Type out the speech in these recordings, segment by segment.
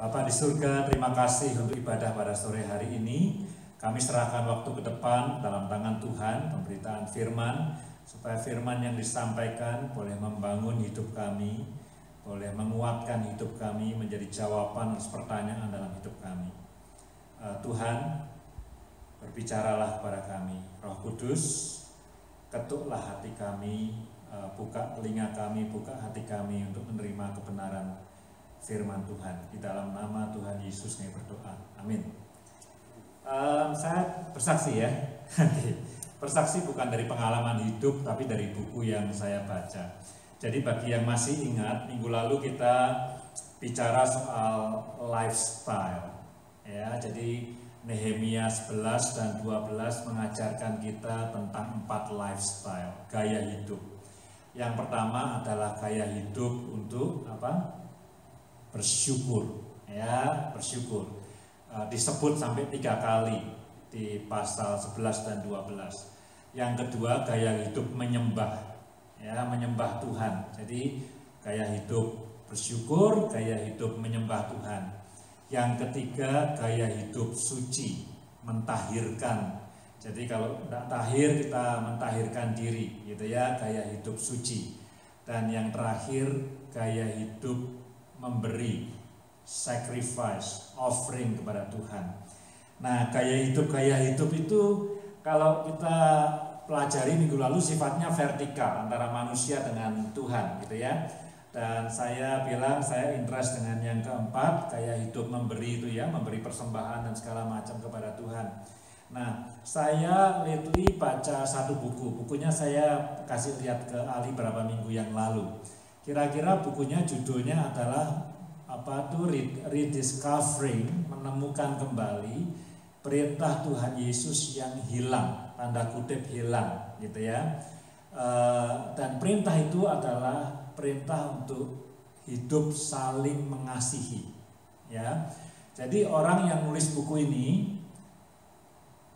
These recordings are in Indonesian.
Bapa di surga, terima kasih untuk ibadah pada sore hari ini. Kami serahkan waktu ke depan dalam tangan Tuhan, pemberitaan firman, supaya firman yang disampaikan boleh membangun hidup kami, boleh menguatkan hidup kami, menjadi jawaban atas pertanyaan dalam hidup kami. Tuhan, berbicaralah kepada kami. Roh Kudus, ketuklah hati kami, buka telinga kami, buka hati kami untuk menerima kebenaran firman Tuhan. Di dalam nama Tuhan Yesus kami berdoa. Amin. Saya bersaksi ya. Bersaksi bukan dari pengalaman hidup, tapi dari buku yang saya baca. Jadi bagi yang masih ingat, minggu lalu kita bicara soal lifestyle. Ya, jadi Nehemia 11 dan 12 mengajarkan kita tentang 4 lifestyle, gaya hidup. Yang pertama adalah gaya hidup untuk apa? Bersyukur, ya, bersyukur. Disebut sampai 3 kali di pasal 11 dan 12. Yang kedua, gaya hidup menyembah, ya, menyembah Tuhan. Jadi gaya hidup bersyukur, gaya hidup menyembah Tuhan. Yang ketiga, gaya hidup suci, mentahirkan. Jadi kalau tidak tahir, kita mentahirkan diri, gitu ya, gaya hidup suci. Dan yang terakhir, gaya hidup memberi, sacrifice, offering kepada Tuhan. Nah, gaya hidup itu kalau kita pelajari minggu lalu sifatnya vertikal antara manusia dengan Tuhan, gitu ya. Dan saya bilang saya interest dengan yang keempat, gaya hidup memberi itu ya, memberi persembahan dan segala macam kepada Tuhan. Nah, saya lately baca satu buku, bukunya saya kasih lihat ke Ali beberapa minggu yang lalu. Kira-kira bukunya judulnya adalah apa tuh, Rediscovering, menemukan kembali perintah Tuhan Yesus yang hilang, tanda kutip hilang, gitu ya. Dan perintah itu adalah perintah untuk hidup saling mengasihi, ya. Jadi orang yang nulis buku ini,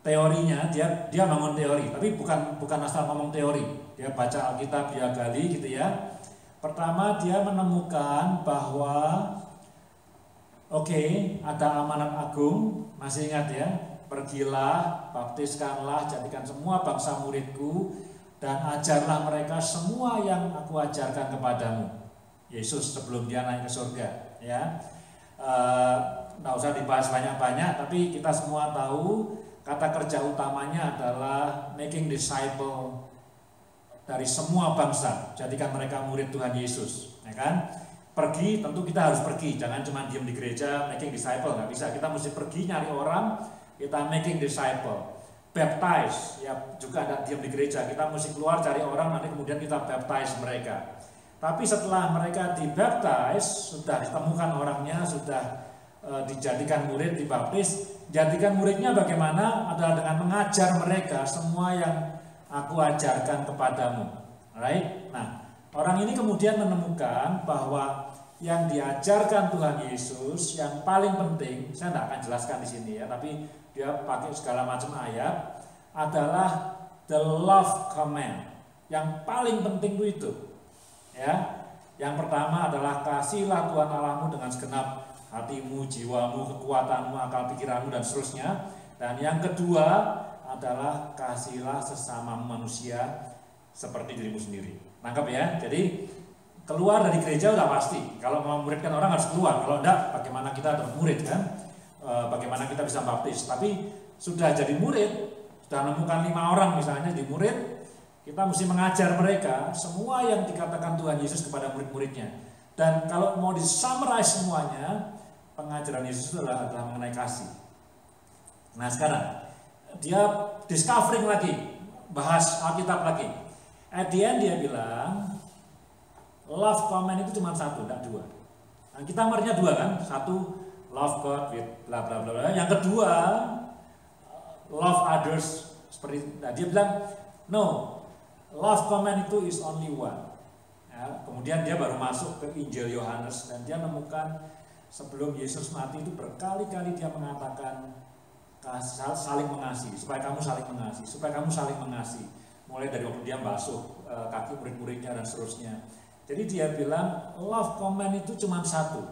teorinya dia bangun teori, tapi bukan asal ngomong teori. Dia baca Alkitab, dia gali, gitu ya. Pertama dia menemukan bahwa ada amanat agung, masih ingat ya, pergilah, baptiskanlah, jadikan semua bangsa muridku, dan ajarlah mereka semua yang aku ajarkan kepadamu. Yesus sebelum dia naik ke surga, ya. Nggak usah dibahas banyak-banyak, tapi kita semua tahu kata kerja utamanya adalah making disciple dari semua bangsa, jadikan mereka murid Tuhan Yesus, ya kan? Pergi, tentu kita harus pergi, jangan cuma diam di gereja making disciple, nggak bisa. Kita mesti pergi nyari orang, kita making disciple. Baptize, ya juga ada diam di gereja, kita mesti keluar cari orang, nanti kemudian kita baptize mereka. Tapi setelah mereka dibaptize, sudah ditemukan orangnya, sudah dijadikan murid, dibaptis, jadikan muridnya bagaimana? Adalah dengan mengajar mereka semua yang aku ajarkan kepadamu, right? Nah, orang ini kemudian menemukan bahwa yang diajarkan Tuhan Yesus yang paling penting, saya tidak akan jelaskan di sini ya, tapi dia pakai segala macam ayat, adalah the love command. Yang paling penting itu, ya. Yang pertama adalah kasihlah Tuhan Allahmu dengan segenap hatimu, jiwamu, kekuatanmu, akal pikiranmu dan seterusnya. Dan yang kedua adalah kasihlah sesama manusia seperti dirimu sendiri. Nangkap ya? Jadi keluar dari gereja udah pasti. Kalau mau muridkan orang harus keluar. Kalau enggak, bagaimana kita terus murid kan? Bagaimana kita bisa baptis? Tapi sudah jadi murid, sudah menemukan 5 orang misalnya di murid, kita mesti mengajar mereka semua yang dikatakan Tuhan Yesus kepada murid-muridnya. Dan kalau mau disummarize semuanya, pengajaran Yesus itu adalah mengenai kasih. Nah sekarang dia discovering lagi, bahas Alkitab lagi. At the end dia bilang love command itu cuma satu, tidak 2. Nah, kita marahnya 2 kan, satu love God with bla bla bla. Yang kedua love others seperti. Nah, dia bilang no, love command itu is only 1. Ya, kemudian dia baru masuk ke Injil Yohanes dan dia menemukan sebelum Yesus mati itu berkali-kali dia mengatakan saling mengasihi, supaya kamu saling mengasihi, supaya kamu saling mengasihi. Mulai dari waktu dia basuh kaki murid-muridnya dan seterusnya. Jadi dia bilang love command itu cuma satu.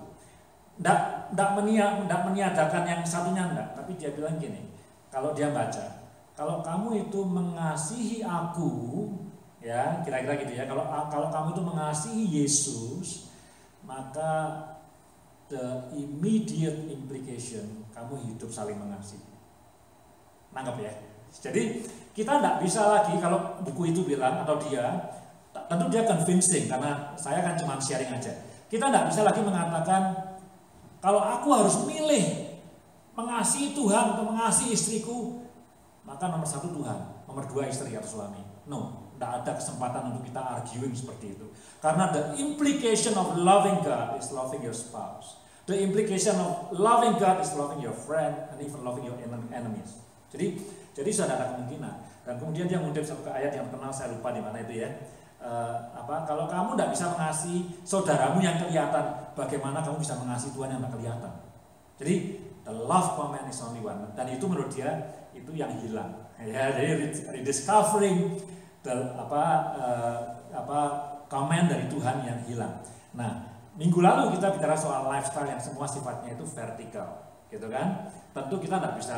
Nggak meniadakan yang satunya enggak, tapi dia bilang gini, kalau dia baca, kalau kamu itu mengasihi aku, ya kira-kira gitu ya, kalau kamu itu mengasihi Yesus, maka the immediate implication kamu hidup saling mengasihi. Nangkep ya? Jadi kita nggak bisa lagi kalau buku itu bilang atau dia, tentu dia convincing karena saya kan cuma sharing aja. Kita nggak bisa lagi mengatakan kalau aku harus milih mengasihi Tuhan atau mengasihi istriku, maka nomor satu Tuhan, nomor dua istri atau suami. No, tidak ada kesempatan untuk kita arguing seperti itu. Karena the implication of loving God is loving your spouse. The implication of loving God is loving your friend and even loving your enemies. Jadi sudah ada kemungkinan. Dan kemudian dia mengutip satu ayat yang terkenal, saya lupa di mana itu ya. Kalau kamu tidak bisa mengasihi saudaramu yang kelihatan, bagaimana kamu bisa mengasihi Tuhan yang tidak kelihatan? Jadi the love command is only one, dan itu menurut dia itu yang hilang. Ya, jadi rediscovering the command dari Tuhan yang hilang. Nah, minggu lalu kita bicara soal lifestyle yang semua sifatnya itu vertikal, gitu kan? Tentu kita tidak bisa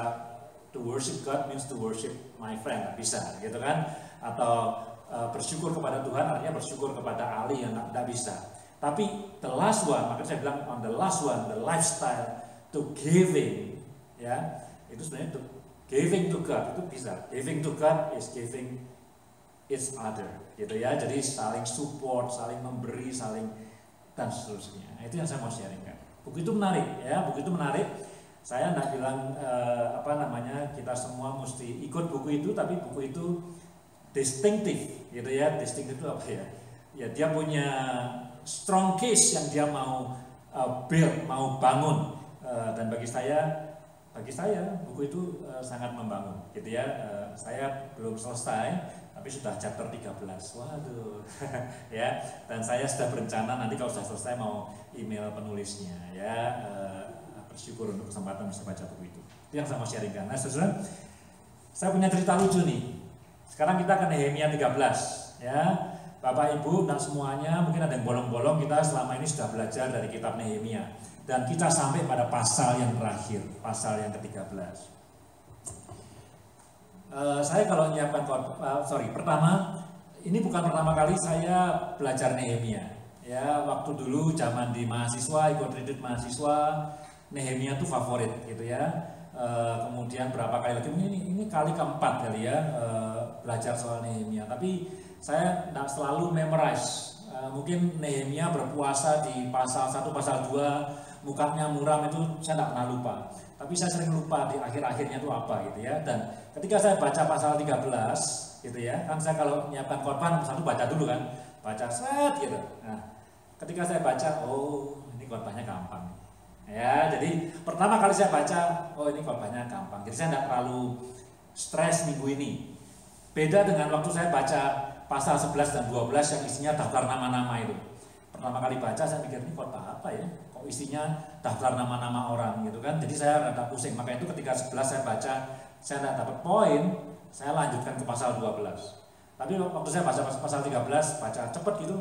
to worship God means to worship my friend, tidak bisa, gitu kan? Atau bersyukur kepada Tuhan artinya bersyukur kepada Ali yang tidak bisa. Tapi the last one, makanya saya bilang on the last one, the lifestyle to giving, ya itu sebenarnya giving to God itu bisa. Giving to God is giving each other, gitu ya. Jadi saling support, saling memberi, saling dan seterusnya. Itu yang saya mau sharingkan. Buku itu menarik, ya. Buku itu menarik. Saya tidak bilang kita semua mesti ikut buku itu, tapi buku itu distinctive, gitu ya. Distinctive itu apa ya? Ya dia punya strong case yang dia mau build, mau bangun, dan bagi saya buku itu sangat membangun, gitu ya. Saya belum selesai, tapi sudah chapter 13. Waduh, ya. Dan saya sudah berencana nanti kalau sudah selesai mau email penulisnya, ya. Bersyukur untuk kesempatan bisa baca buku itu. Itu yang saya mau sharingkan. Nah, saudara, saya punya cerita lucu nih. Sekarang kita ke Nehemia 13, ya. Bapak Ibu dan semuanya, mungkin ada yang bolong-bolong, kita selama ini sudah belajar dari kitab Nehemia dan kita sampai pada pasal yang terakhir, pasal yang ke-13. Saya kalau menyiapkan pertama, ini bukan pertama kali saya belajar Nehemia. Ya, waktu dulu zaman di mahasiswa, ikut retreat mahasiswa, Nehemia itu favorit, gitu ya. Kemudian berapa kali lagi, ini kali keempat kali ya belajar soal Nehemia. Tapi saya tidak selalu memorize. Mungkin Nehemia berpuasa di pasal 1, pasal 2, mukanya muram itu saya tidak pernah lupa. Tapi saya sering lupa di akhir-akhirnya itu apa, gitu ya. Dan ketika saya baca pasal 13, gitu ya, kan saya kalau menyiapkan korban satu baca dulu kan, baca set gitu. Nah, ketika saya baca, oh ini korbannya gampang. Ya, jadi pertama kali saya baca, oh ini korbannya gampang. Jadi saya tidak terlalu stres minggu ini. Beda dengan waktu saya baca pasal 11 dan 12 yang isinya daftar nama-nama itu. Pertama kali baca saya pikir ini khotbah apa ya? Kok isinya daftar nama-nama orang gitu kan. Jadi saya rada pusing. Maka itu ketika 11 saya baca, saya tidak dapat poin, saya lanjutkan ke pasal 12. Tapi waktu saya baca pasal 13, baca cepet gitu.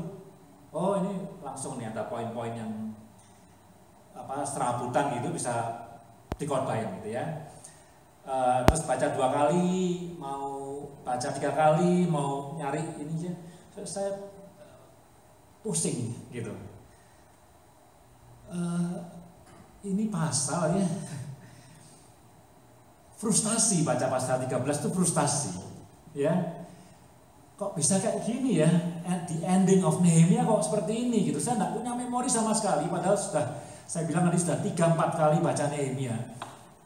Oh, ini langsung nih ada poin-poin yang serabutan gitu bisa dikhotbahin gitu ya. Terus baca 2 kali, mau baca 3 kali, mau nyari ini aja, saya pusing gitu. Ini pasal ya, frustasi baca pasal 13 itu frustasi, ya. Kok bisa kayak gini ya? At the ending of Nehemia kok seperti ini gitu. Saya tidak punya memori sama sekali, padahal saya bilang tadi sudah 3-4 kali baca Nehemia.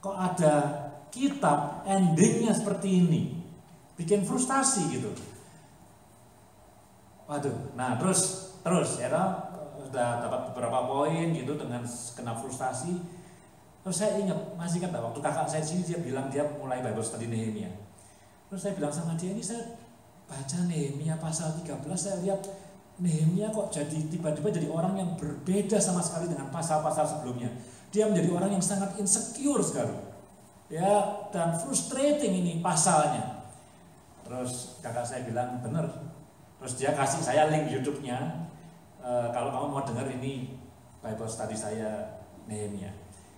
Kok ada kitab endingnya seperti ini, bikin frustasi gitu. Waduh, nah terus ya sudah dapat beberapa poin gitu dengan kena frustasi. Terus saya masih ingat waktu kakak saya sini dia bilang dia mulai Bible study Nehemia. Terus saya bilang sama dia, ini saya baca Nehemia pasal 13, saya lihat Nehemia kok tiba-tiba jadi orang yang berbeda sama sekali dengan pasal-pasal sebelumnya. Dia menjadi orang yang sangat insecure sekali. Ya, dan frustrating ini pasalnya. Terus kakak saya bilang bener. Terus dia kasih saya link YouTube-nya. Kalau kamu mau dengar ini Bible study saya Nehemia.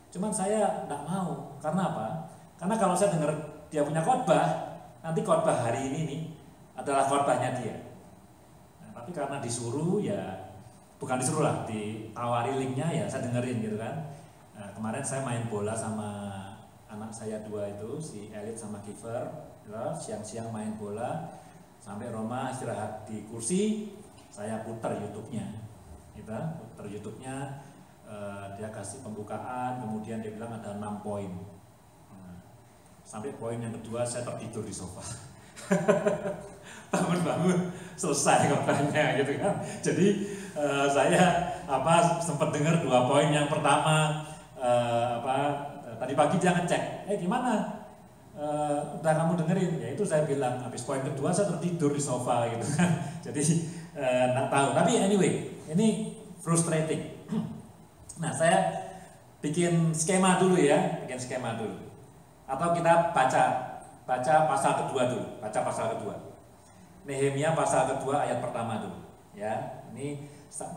Cuman saya tidak mau, karena apa? Karena kalau saya dengar dia punya khotbah, nanti khotbah hari ini nih adalah khotbahnya dia. Nah, tapi karena disuruh ya, bukan disuruh lah, ditawari linknya ya saya dengerin gitu kan. Nah, kemarin saya main bola sama anak saya dua itu, si Elit sama Kiefer, ya, siang-siang main bola, sampai Roma istirahat di kursi, saya putar YouTube-nya, gitu, putar YouTube-nya, dia kasih pembukaan, kemudian dia bilang ada 6 poin. Sampai poin yang kedua saya tertidur di sofa. Bangun-bangun selesai khotbahnya gitu kan. Jadi saya sempat dengar 2 poin. Yang pertama tadi pagi dia ngecek, gimana? Udah kamu dengerin? Ya itu saya bilang habis poin kedua saya tertidur di sofa gitu kan. Jadi nggak tahu. Tapi anyway, ini frustrating. Nah, saya bikin skema dulu ya, Atau kita baca pasal kedua dulu, Nehemia pasal kedua ayat pertama dulu, ya. Ini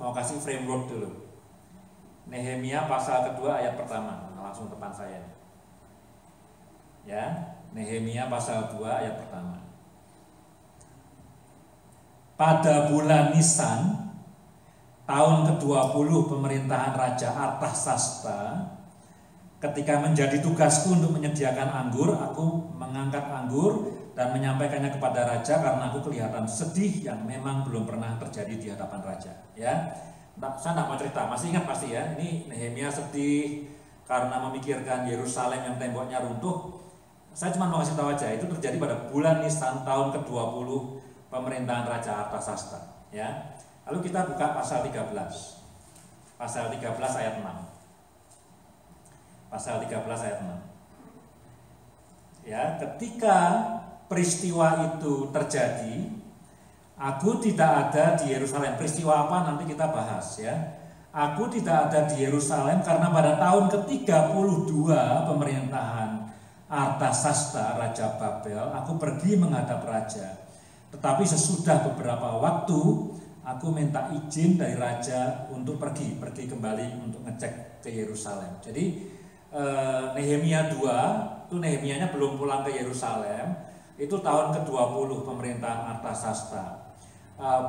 mau kasih framework dulu. Nehemia pasal kedua ayat pertama, langsung depan saya. Ya, Nehemia pasal 2 ayat pertama. Pada bulan Nisan tahun ke-20 pemerintahan Raja Artasasta, ketika menjadi tugasku untuk menyediakan anggur, aku mengangkat anggur dan menyampaikannya kepada raja karena aku kelihatan sedih yang memang belum pernah terjadi di hadapan raja. Ya, saya tidak mau cerita, masih ingat pasti ya. Ini Nehemia sedih karena memikirkan Yerusalem yang temboknya runtuh. Saya cuma mau kasih tahu aja, itu terjadi pada bulan Nisan tahun ke-20 pemerintahan Raja Artasasta. Ya. Lalu kita buka pasal 13. Pasal 13 ayat 6. Pasal 13 ayat 6. Ya, ketika peristiwa itu terjadi, aku tidak ada di Yerusalem. Peristiwa apa nanti kita bahas ya. Aku tidak ada di Yerusalem karena pada tahun ke-32 pemerintahan Artasasta Raja Babel, aku pergi menghadap raja. Tetapi sesudah beberapa waktu aku minta izin dari raja untuk pergi kembali untuk ngecek ke Yerusalem. Jadi Nehemia 2 itu Nehemianya belum pulang ke Yerusalem, itu tahun ke-20 pemerintahan Artasasta.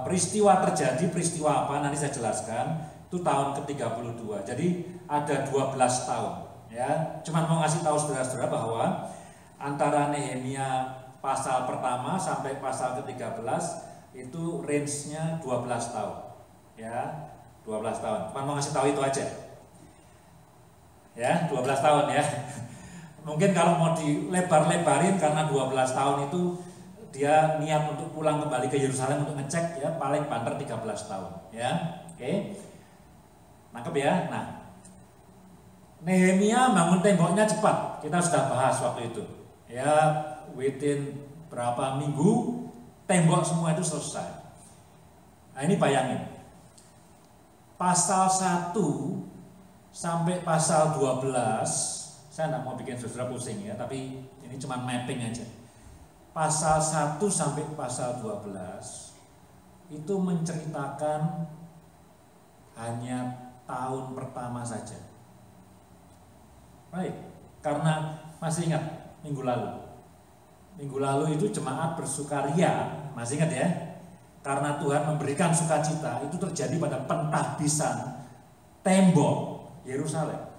Peristiwa apa nanti saya jelaskan, itu tahun ke-32. Jadi ada 12 tahun ya. Cuman mau ngasih tahu saudara-saudara bahwa antara Nehemia pasal pertama sampai pasal ke-13 itu range-nya 12 tahun. Ya, 12 tahun. Cuman mau ngasih tahu itu aja. Ya, 12 tahun ya. Mungkin kalau mau dilebar-lebarin karena 12 tahun itu dia niat untuk pulang kembali ke Yerusalem untuk ngecek ya, paling banter 13 tahun ya. Oke. Nangkep ya. Nah, Nehemia bangun temboknya cepat. Kita sudah bahas waktu itu. Ya, within berapa minggu tembok semua itu selesai. Nah, ini bayangin. Pasal 1 sampai pasal 12, saya tidak mau bikin saudara pusing ya, tapi ini cuma mapping aja. Pasal 1 sampai pasal 12 itu menceritakan hanya tahun pertama saja. Baik, karena masih ingat minggu lalu itu jemaat bersukaria, masih ingat ya? Karena Tuhan memberikan sukacita, itu terjadi pada pentahbisan tembok Yerusalem.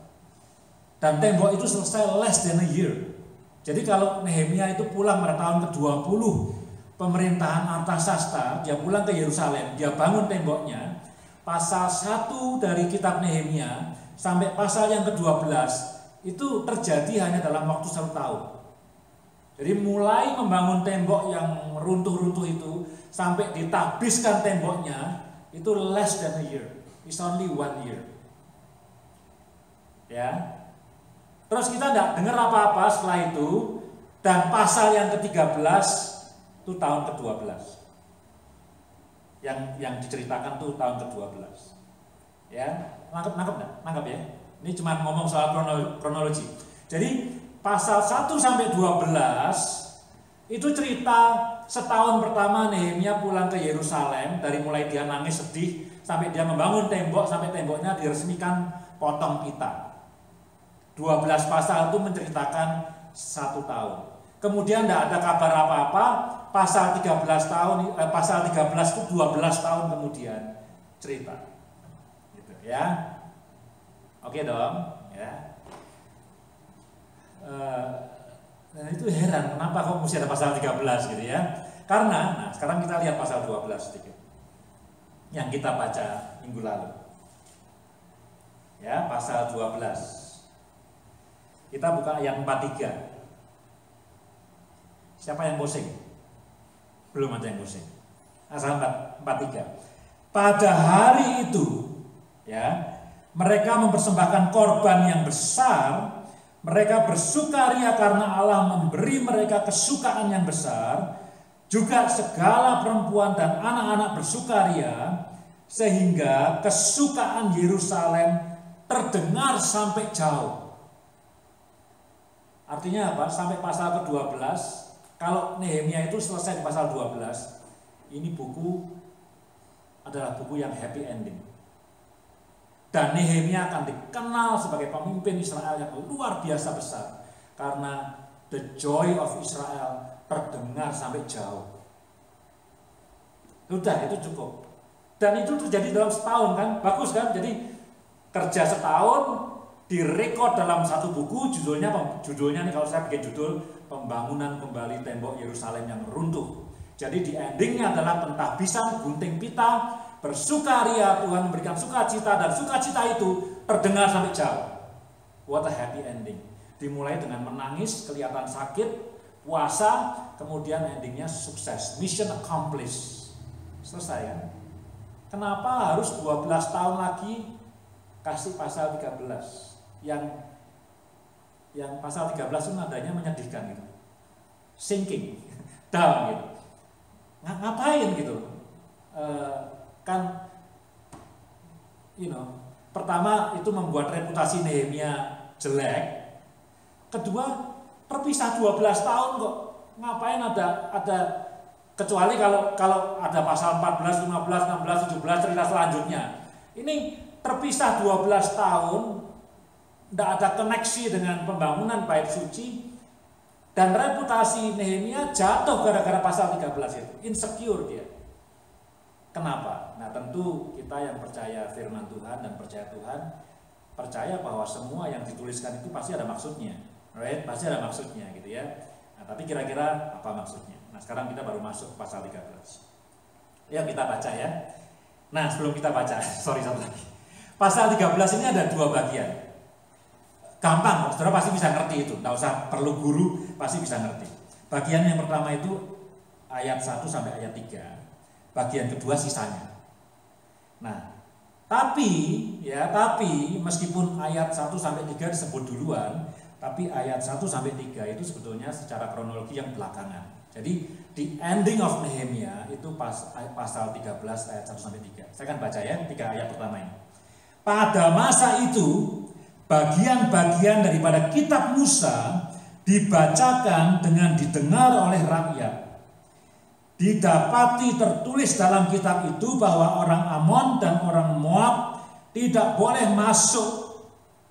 Dan tembok itu selesai less than a year. Jadi kalau Nehemia itu pulang pada tahun ke-20 pemerintahan Artasasta, dia pulang ke Yerusalem, dia bangun temboknya, pasal 1 dari kitab Nehemia sampai pasal yang ke-12 itu terjadi hanya dalam waktu 1 tahun. Jadi mulai membangun tembok yang runtuh-runtuh itu sampai ditahbiskan temboknya itu less than a year. It's only 1 year. Ya. Terus kita tidak dengar apa-apa setelah itu, dan pasal yang ke-13 itu tahun ke-12. Yang diceritakan tuh tahun ke-12. Ya, nangkep ya. Ini cuma ngomong soal kronologi. Jadi pasal 1 sampai 12 itu cerita setahun pertama Nehemia pulang ke Yerusalem, dari mulai dia nangis sedih sampai dia membangun tembok, sampai temboknya diresmikan potong pita. 12 pasal itu menceritakan 1 tahun. Kemudian tidak ada kabar apa-apa, pasal 13 itu 12 tahun kemudian cerita. Gitu ya. Oke dong, ya. Nah itu heran, kenapa kok mesti ada pasal 13 gitu ya. Karena, nah sekarang kita lihat pasal 12 sedikit yang kita baca minggu lalu. Ya, pasal 12. Kita buka ayat 43. Siapa yang pusing? Belum ada yang pusing. Pasal 43. Pada hari itu, ya, mereka mempersembahkan korban yang besar. Mereka bersukaria karena Allah memberi mereka kesukaan yang besar. Juga segala perempuan dan anak-anak bersukaria, sehingga kesukaan Yerusalem terdengar sampai jauh. Artinya apa? Sampai pasal ke-12. Kalau Nehemia itu selesai di pasal 12, ini buku adalah buku yang happy ending. Dan Nehemia akan dikenal sebagai pemimpin Israel yang luar biasa besar. Karena the joy of Israel terdengar sampai jauh. Sudah, itu cukup. Dan itu terjadi dalam setahun kan, bagus kan? Jadi kerja setahun, direkod dalam satu buku, judulnya nih kalau saya bikin judul Pembangunan Kembali Tembok Yerusalem yang Runtuh. Jadi di endingnya adalah pentahbisan, gunting pita, bersukaria, Tuhan memberikan sukacita, dan sukacita itu terdengar sampai jauh. What a happy ending. Dimulai dengan menangis, kelihatan sakit, puasa, kemudian endingnya sukses, mission accomplished. Selesai ya. Kenapa harus 12 tahun lagi kasih pasal 13 yang pasal 13 itu nadanya menyedihkan gitu, sinking down gitu. Ngapain gitu? Kan pertama itu membuat reputasi Nehemia jelek. Kedua, terpisah 12 tahun kok. Ngapain ada kecuali kalau ada pasal 14, 15, 16, 17 cerita selanjutnya. Ini terpisah 12 tahun, tidak ada koneksi dengan pembangunan bait suci, dan reputasi Nehemia jatuh gara-gara pasal 13 itu. Insecure dia. Kenapa? Nah tentu kita yang percaya firman Tuhan dan percaya Tuhan, percaya bahwa semua yang dituliskan itu pasti ada maksudnya, right? Pasti ada maksudnya gitu ya. Nah tapi kira-kira apa maksudnya? Nah sekarang kita baru masuk pasal 13. Ya kita baca ya. Nah sebelum kita baca, sorry satu lagi. Pasal 13 ini ada 2 bagian. Gampang, saudara pasti bisa ngerti itu. Tidak usah perlu guru, pasti bisa ngerti. Bagian yang pertama itu ayat 1 sampai ayat 3. Bagian kedua sisanya. Nah, tapi meskipun ayat 1 sampai 3 disebut duluan, tapi ayat 1 sampai 3 itu sebetulnya secara kronologi yang belakangan. Jadi di ending of Nehemia itu pasal 13 ayat 1 sampai 3. Saya akan baca ya 3 ayat pertama ini. Pada masa itu bagian-bagian daripada kitab Musa dibacakan dengan didengar oleh rakyat. Didapati tertulis dalam kitab itu bahwa orang Amon dan orang Moab tidak boleh masuk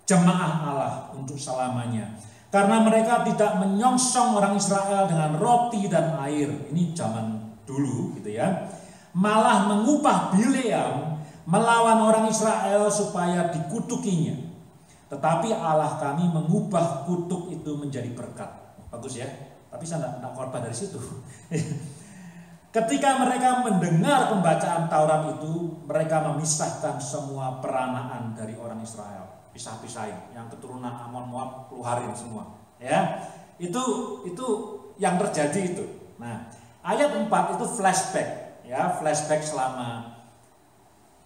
jemaah Allah untuk selamanya. Karena mereka tidak menyongsong orang Israel dengan roti dan air. Ini zaman dulu gitu ya. Malah mengupah Bileam melawan orang Israel supaya dikutukinya. Tetapi Allah kami mengubah kutuk itu menjadi berkat. Bagus ya. Tapi saya tidak korban dari situ. Ketika mereka mendengar pembacaan Taurat itu, mereka memisahkan semua peranaan dari orang Israel, pisah-pisahin, yang keturunan Amon Moab keluarin semua, ya. Itu yang terjadi itu. Nah, ayat 4 itu flashback, ya, flashback selama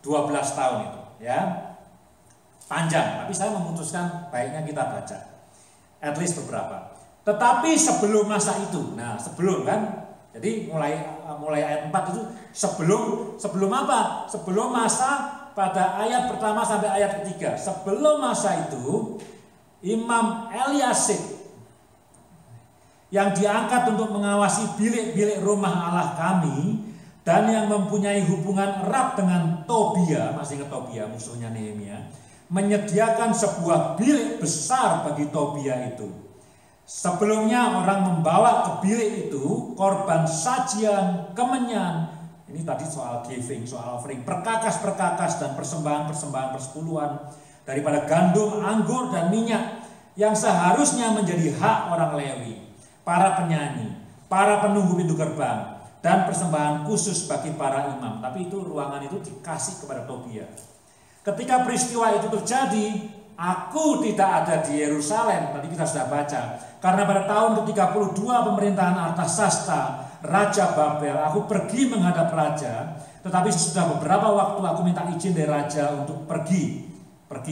12 tahun itu, ya. Panjang, tapi saya memutuskan baiknya kita baca at least beberapa. Tetapi sebelum masa itu, nah sebelum kan, jadi mulai ayat 4 itu sebelum apa? Sebelum masa pada ayat pertama sampai ayat ketiga. Sebelum masa itu Imam Eliasib yang diangkat untuk mengawasi bilik-bilik rumah Allah kami dan yang mempunyai hubungan erat dengan Tobia, masih ingat Tobia musuhnya Nehemia, menyediakan sebuah bilik besar bagi Tobia itu. Sebelumnya orang membawa ke bilik itu korban sajian, kemenyan. Ini tadi soal giving, soal offering, perkakas-perkakas dan persembahan-persembahan persepuluhan daripada gandum, anggur dan minyak yang seharusnya menjadi hak orang Lewi, para penyanyi, para penunggu pintu gerbang, dan persembahan khusus bagi para imam. Tapi itu ruangan itu dikasih kepada Tobia. Ketika peristiwa itu terjadi, aku tidak ada di Yerusalem, tadi kita sudah baca. Karena pada tahun ke-32 pemerintahan Artasasta, Raja Babel, aku pergi menghadap raja. Tetapi sesudah beberapa waktu aku minta izin dari raja untuk pergi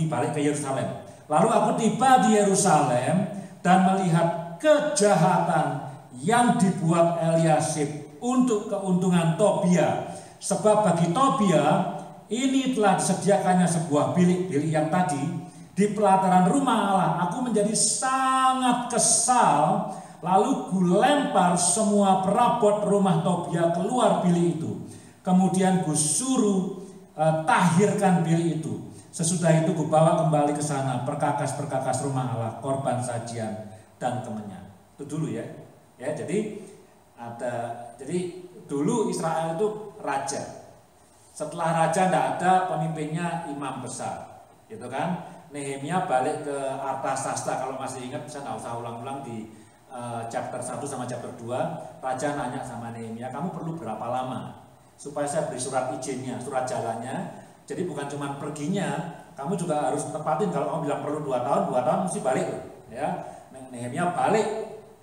balik ke Yerusalem. Lalu aku tiba di Yerusalem dan melihat kejahatan yang dibuat Eliasib untuk keuntungan Tobia. Sebab bagi Tobia ini telah disediakannya sebuah bilik-bilik yang tadi di pelataran rumah Allah. Aku menjadi sangat kesal, lalu kulempar semua perabot rumah Tobia keluar bilik itu. Kemudian kusuruh tahirkan bilik itu. Sesudah itu kubawa kembali ke sana perkakas-perkakas rumah Allah, korban sajian dan kemenyan. Itu dulu ya. Ya, jadi dulu Israel itu raja. Setelah raja tidak ada pemimpinnya imam besar, gitu kan? Nehemia balik ke Artasasta, kalau masih ingat saya nggak usah ulang-ulang di chapter 1 sama chapter 2. Raja nanya sama Nehemia, kamu perlu berapa lama supaya saya beri surat izinnya, surat jalannya. Jadi bukan cuma perginya, kamu juga harus tepatin. Kalau kamu bilang perlu 2 tahun mesti balik, ya. Nehemia balik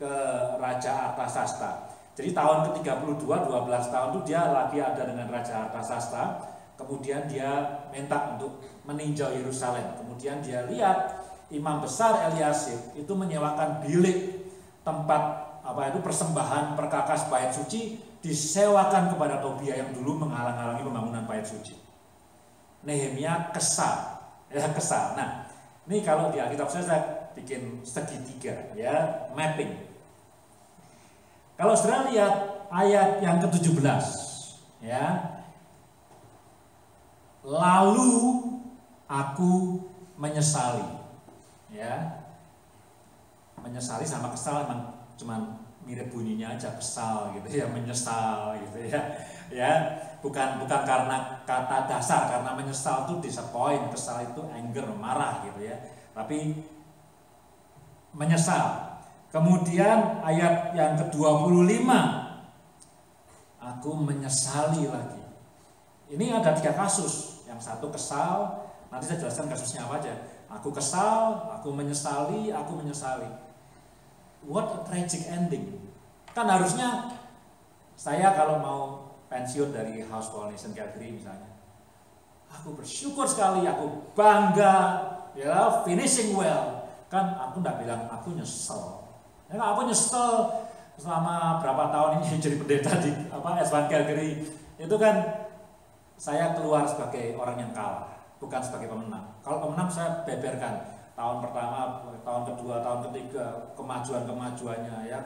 ke Raja Artasasta. Jadi tahun ke-32, 12 tahun itu dia lagi ada dengan Raja Artasasta. Kemudian dia minta untuk meninjau Yerusalem. Kemudian dia lihat imam besar Eliasib itu menyewakan bilik tempat persembahan perkakas bait suci, disewakan kepada Tobia yang dulu menghalang-halangi pembangunan bait suci. Nehemia kesal. Nah, ini kalau di Alkitab saya bikin segitiga, ya, mapping. Kalau saudara lihat ayat yang ke-17, ya, lalu aku menyesali, ya, menyesali sama kesal emang cuman mirip bunyinya aja, kesal gitu ya, menyesal gitu ya, bukan karena kata dasar, karena menyesal itu disappoint, kesal itu anger, marah gitu ya, tapi menyesal. Kemudian ayat yang ke-25, aku menyesali lagi. Ini ada 3 kasus. Yang satu kesal, nanti saya jelaskan kasusnya apa aja. Aku kesal, aku menyesali, aku menyesali. What a tragic ending. Kan harusnya saya kalau mau pensiun dari House Coronation Calgary misalnya, aku bersyukur sekali, aku bangga, ya, finishing well. Kan aku enggak bilang aku nyesel. Ya, aku nyesel selama berapa tahun ini jadi pendeta di S1 Calgary. Itu kan saya keluar sebagai orang yang kalah, bukan sebagai pemenang. Kalau pemenang saya beberkan tahun pertama, tahun kedua, tahun ketiga, kemajuannya ya,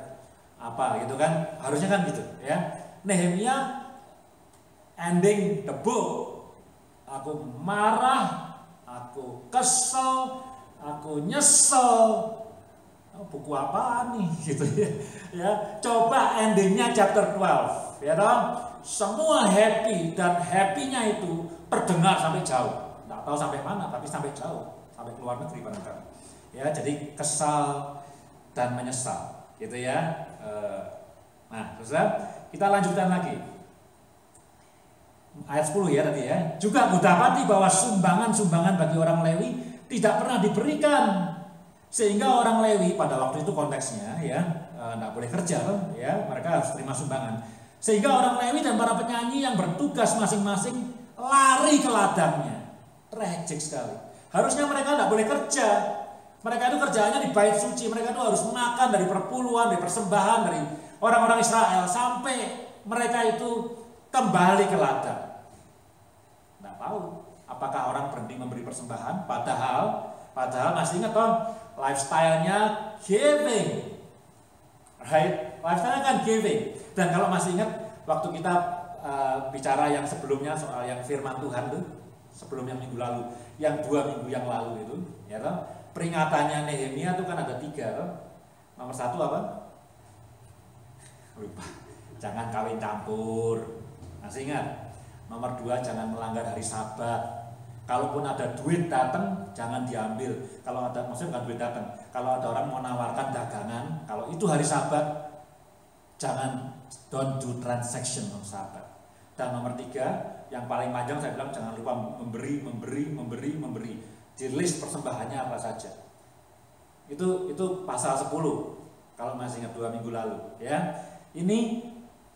apa gitu kan, harusnya kan gitu ya. Nehemia ending the book, aku marah, aku kesel, aku nyesel. Buku apaan nih gitu ya. Coba endingnya chapter 12, ya dong. Semua happy, dan happy-nya itu terdengar sampai jauh. Nggak tahu sampai mana, tapi sampai jauh, sampai ke luar negeri barangkali. Ya, jadi kesal dan menyesal, gitu ya. Nah, saudara, kita lanjutkan lagi. Ayat 10 ya tadi ya. Juga kudapati bahwa sumbangan-sumbangan bagi orang Lewi tidak pernah diberikan, sehingga orang Lewi pada waktu itu konteksnya ya, nggak boleh kerja ya, mereka harus terima sumbangan. Sehingga orang Lewi dan para penyanyi yang bertugas masing-masing lari ke ladangnya. Tragic sekali. Harusnya mereka nggak boleh kerja. Mereka itu kerjaannya di bait suci. Mereka itu harus makan dari perpuluhan, dari persembahan dari orang-orang Israel sampai mereka itu kembali ke ladang. Nggak tahu apakah orang berhenti memberi persembahan. Padahal masih ingat toh, lifestyle-nya giving, right? Lifestyle-nya kan giving. Dan kalau masih ingat waktu kita bicara yang sebelumnya soal yang firman Tuhan tuh, sebelum yang minggu lalu, yang 2 minggu yang lalu itu, ya toh. Peringatannya Nehemia itu kan ada 3 toh. Nomor 1 apa? Lupa. Jangan kawin campur. Masih ingat? Nomor 2, jangan melanggar hari Sabat. Kalaupun ada duit datang, jangan diambil. Kalau ada, maksudnya bukan duit datang. Kalau ada orang mau nawarkan dagangan, kalau itu hari Sabat, jangan, don't do transaction on Sabat. Dan nomor 3, yang paling panjang saya bilang jangan lupa memberi. Di list persembahannya apa saja. Itu pasal 10. Kalau masih ingat 2 minggu lalu, ya. Ini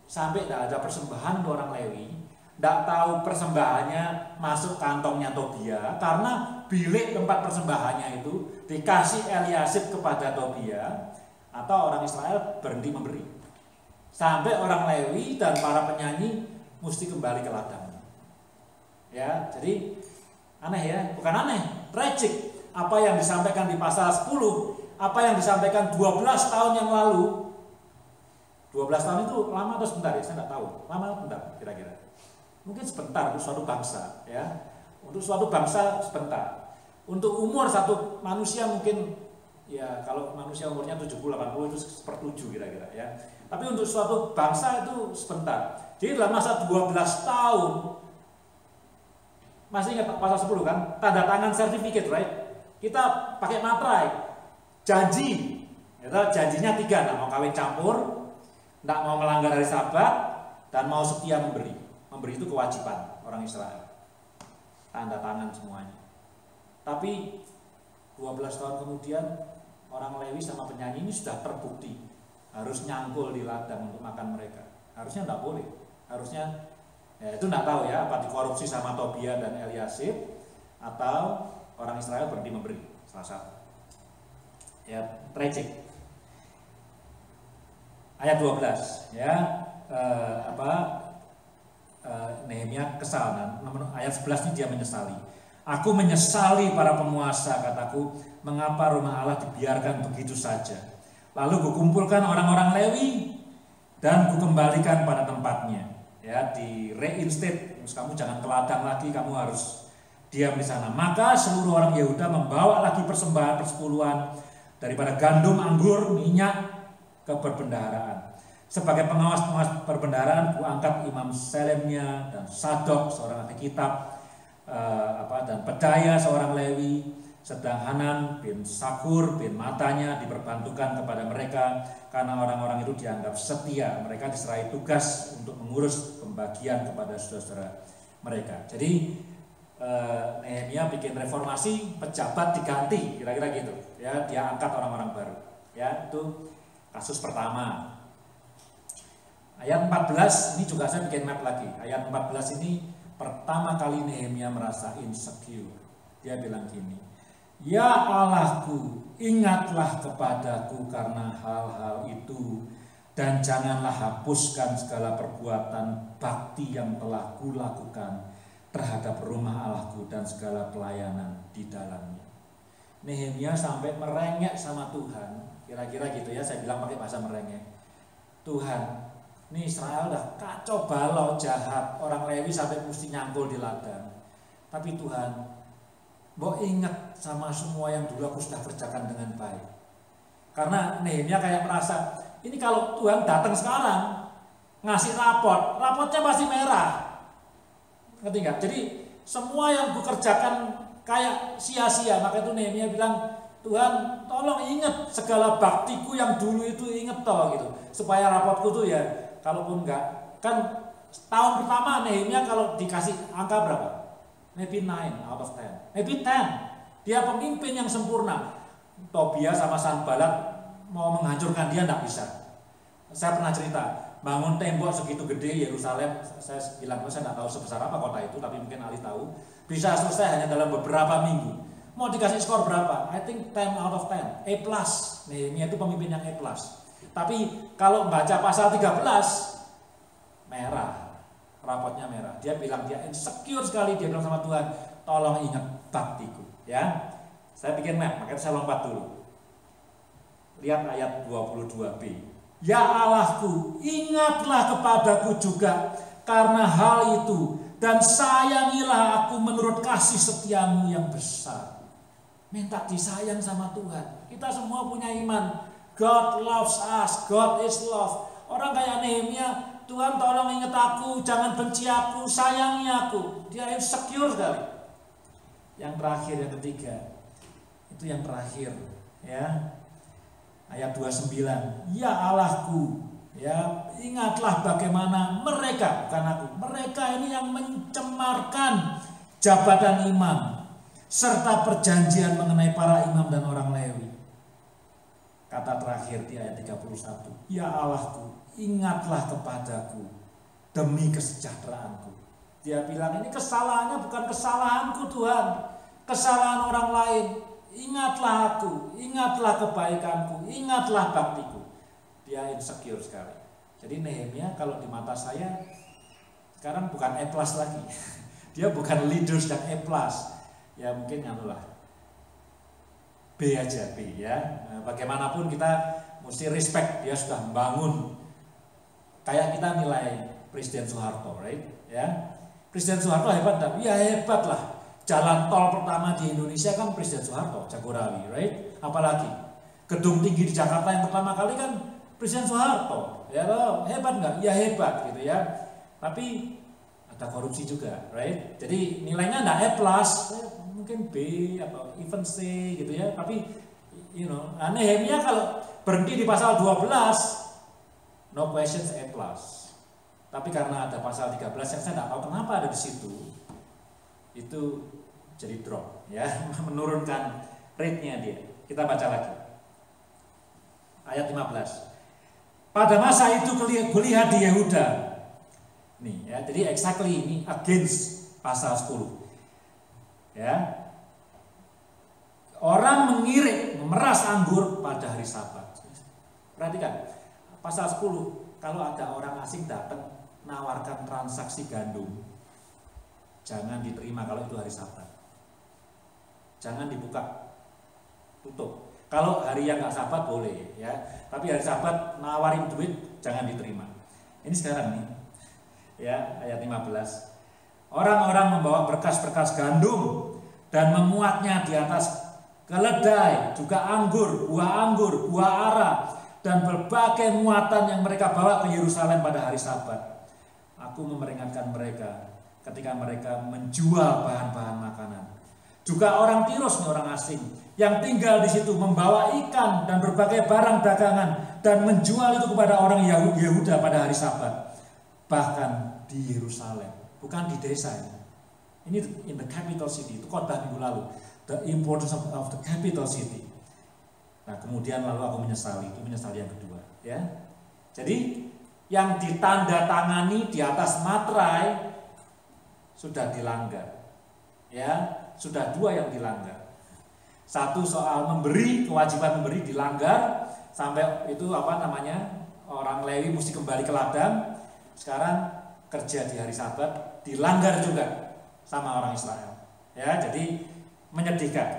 sampai tidak ada persembahan untuk orang Lewi. Tidak tahu persembahannya masuk kantongnya Tobia, karena bilik tempat persembahannya itu dikasih Eliasib kepada Tobia, atau orang Israel berhenti memberi. Sampai orang Lewi dan para penyanyi mesti kembali ke ladang. Ya, jadi aneh ya, bukan aneh, tragic. Apa yang disampaikan di pasal 10, apa yang disampaikan 12 tahun yang lalu. 12 tahun itu lama atau sebentar ya? Saya tidak tahu. Lama atau sebentar kira-kira? Mungkin sebentar untuk suatu bangsa, ya. Untuk suatu bangsa sebentar. Untuk umur satu manusia mungkin, ya kalau manusia umurnya 70-80 itu sepertujuh kira-kira, ya. Tapi untuk suatu bangsa itu sebentar. Jadi dalam masa 12 tahun, masih ingat pasal 10 kan? Tanda tangan sertifikat, right? Kita pakai materai, janji, ya, janjinya 3, tidak mau kawin campur, tidak mau melanggar hari Sabat, dan mau setia memberi. Memberi itu kewajiban orang Israel. Tanda tangan semuanya. Tapi 12 tahun kemudian orang Lewi sama penyanyi ini sudah terbukti harus nyangkul di ladang untuk makan mereka. Harusnya tidak boleh. Harusnya, ya itu tidak tahu ya, apa dikorupsi sama Tobia dan Eliasib, atau orang Israel berhenti memberi. Salah satu. Ya, tragic. Ayat 12 ya, Nehemia kesal. Ayat 11 ini dia menyesali. Aku menyesali para penguasa, kataku, mengapa rumah Allah dibiarkan begitu saja. Lalu kukumpulkan orang-orang Lewi dan kukembalikan pada tempatnya. Ya, di reinstate. Kamu jangan ke ladang lagi, kamu harus diam di sana. Maka seluruh orang Yehuda membawa lagi persembahan persepuluhan daripada gandum, anggur, minyak ke perbendaharaan. Sebagai pengawas perbendaharaan, kuangkat Imam Selemnya dan Sadok seorang ahli kitab, dan Pedaya seorang Lewi, sedang Hanan bin Sakur bin Matanya diperbantukan kepada mereka karena orang-orang itu dianggap setia. Mereka diserai tugas untuk mengurus pembagian kepada saudara-saudara mereka. Jadi Nehemia bikin reformasi, pejabat diganti, kira-kira gitu. Ya, dia angkat orang-orang baru. Ya, itu kasus pertama. Ayat 14 ini juga saya bikin map lagi. Ayat 14 ini pertama kali Nehemia merasa insecure. Dia bilang gini, ya Allahku, ingatlah kepadaku karena hal-hal itu, dan janganlah hapuskan segala perbuatan bakti yang telah kulakukan terhadap rumah Allahku dan segala pelayanan di dalamnya. Nehemia sampai merengek sama Tuhan, kira-kira gitu ya, saya bilang pakai bahasa merengek. Tuhan, ini Israel udah kacau balau, jahat, orang Lewi sampai mesti nyangkul di ladang. Tapi Tuhan, mbok ingat sama semua yang dulu aku sudah kerjakan dengan baik. Karena Nehemia kayak merasa, ini kalau Tuhan datang sekarang ngasih rapotnya pasti merah. Ngerti nggak? Jadi semua yang kukerjakan kayak sia-sia. Maka itu Nehemia bilang, Tuhan tolong ingat segala baktiku yang dulu itu, inget toh gitu. Supaya rapotku tuh ya, kalaupun enggak, kan tahun pertama Nehemia kalau dikasih angka berapa? Maybe 9 out of 10. Maybe 10. Dia pemimpin yang sempurna. Tobia sama Sanballat mau menghancurkan dia enggak bisa. Saya pernah cerita, bangun tembok segitu gede Yerusalem, saya bilang saya enggak tahu sebesar apa kota itu, tapi mungkin ahli tahu. Bisa selesai hanya dalam beberapa minggu. Mau dikasih skor berapa? I think 10 out of 10. A+. Nehemia itu pemimpin yang A+. Tapi kalau baca pasal 13, merah. Rapotnya merah. Dia bilang dia insecure sekali. Dia bilang sama Tuhan, tolong ingat baktiku. Ya, saya bikin map, makanya saya lompat dulu. Lihat ayat 22b. Ya Allahku, ingatlah kepadaku juga karena hal itu, dan sayangilah aku menurut kasih setiamu yang besar. Minta disayang sama Tuhan. Kita semua punya iman. God loves us, God is love. Orang kayak Nehemia, Tuhan tolong ingat aku, jangan benci aku, sayangi aku. Dia insecure sekali. Yang terakhir, yang ketiga, itu yang terakhir, ya. Ayat 29, ya Allahku, ya ingatlah bagaimana mereka, bukan aku, mereka ini yang mencemarkan jabatan imam serta perjanjian mengenai para imam dan orang Lewi. Kata terakhir di ayat 31, ya Allahku, ingatlah kepadaku demi kesejahteraanku. Dia bilang ini kesalahannya bukan kesalahanku Tuhan, kesalahan orang lain. Ingatlah aku, ingatlah kebaikanku, ingatlah baktiku. Dia insecure sekali. Jadi Nehemia kalau di mata saya sekarang bukan A+ lagi. Dia bukan leaders yang A+. Ya mungkin anulah B aja, B ya. Bagaimanapun kita mesti respect, dia sudah membangun. Kayak kita nilai Presiden Soeharto, right? Ya. Presiden Soeharto hebat enggak? Ya hebat lah. Jalan tol pertama di Indonesia kan Presiden Soeharto, Jagorawi, right? Apalagi gedung tinggi di Jakarta yang pertama kali kan Presiden Soeharto. Ya loh, hebat nggak? Ya hebat gitu ya. Tapi ada korupsi juga, right? Jadi nilainya nggak A+, mungkin B atau even C gitu ya. Tapi Nehemia kalau berhenti di pasal 12, no questions A+. Tapi karena ada pasal 13 yang saya nggak tahu kenapa ada di situ, itu jadi drop ya, menurunkan rate-nya dia. Kita baca lagi ayat 15. Pada masa itu kulihat di Yehuda nih ya, jadi exactly ini against pasal 10 ya, orang mengirik memeras anggur pada hari Sabat. Perhatikan pasal 10, kalau ada orang asing datang nawarkan transaksi gandum, jangan diterima kalau itu hari Sabat. Jangan dibuka, tutup. Kalau hari yang nggak Sabat boleh ya, tapi hari Sabat nawarin duit jangan diterima. Ini sekarang nih, ya ayat 15. Orang-orang membawa berkas-berkas gandum dan memuatnya di atas keledai, juga anggur, buah ara, dan berbagai muatan yang mereka bawa ke Yerusalem pada hari Sabat. Aku memperingatkan mereka ketika mereka menjual bahan-bahan makanan. Juga orang Tirus, orang asing yang tinggal di situ membawa ikan dan berbagai barang dagangan dan menjual itu kepada orang Yehuda pada hari Sabat. Bahkan di Yerusalem, bukan di desa ini. Ini in the capital city, itu khotbah minggu lalu. The importance of the capital city. Nah, kemudian lalu aku menyesali, itu menyesali yang kedua, ya. Jadi yang ditandatangani di atas materai sudah dilanggar, ya, sudah dua yang dilanggar. Satu soal memberi, kewajiban memberi dilanggar sampai itu orang Lewi mesti kembali ke ladang. Sekarang kerja di hari Sabat dilanggar juga sama orang Israel, ya. Jadi menyedihkan.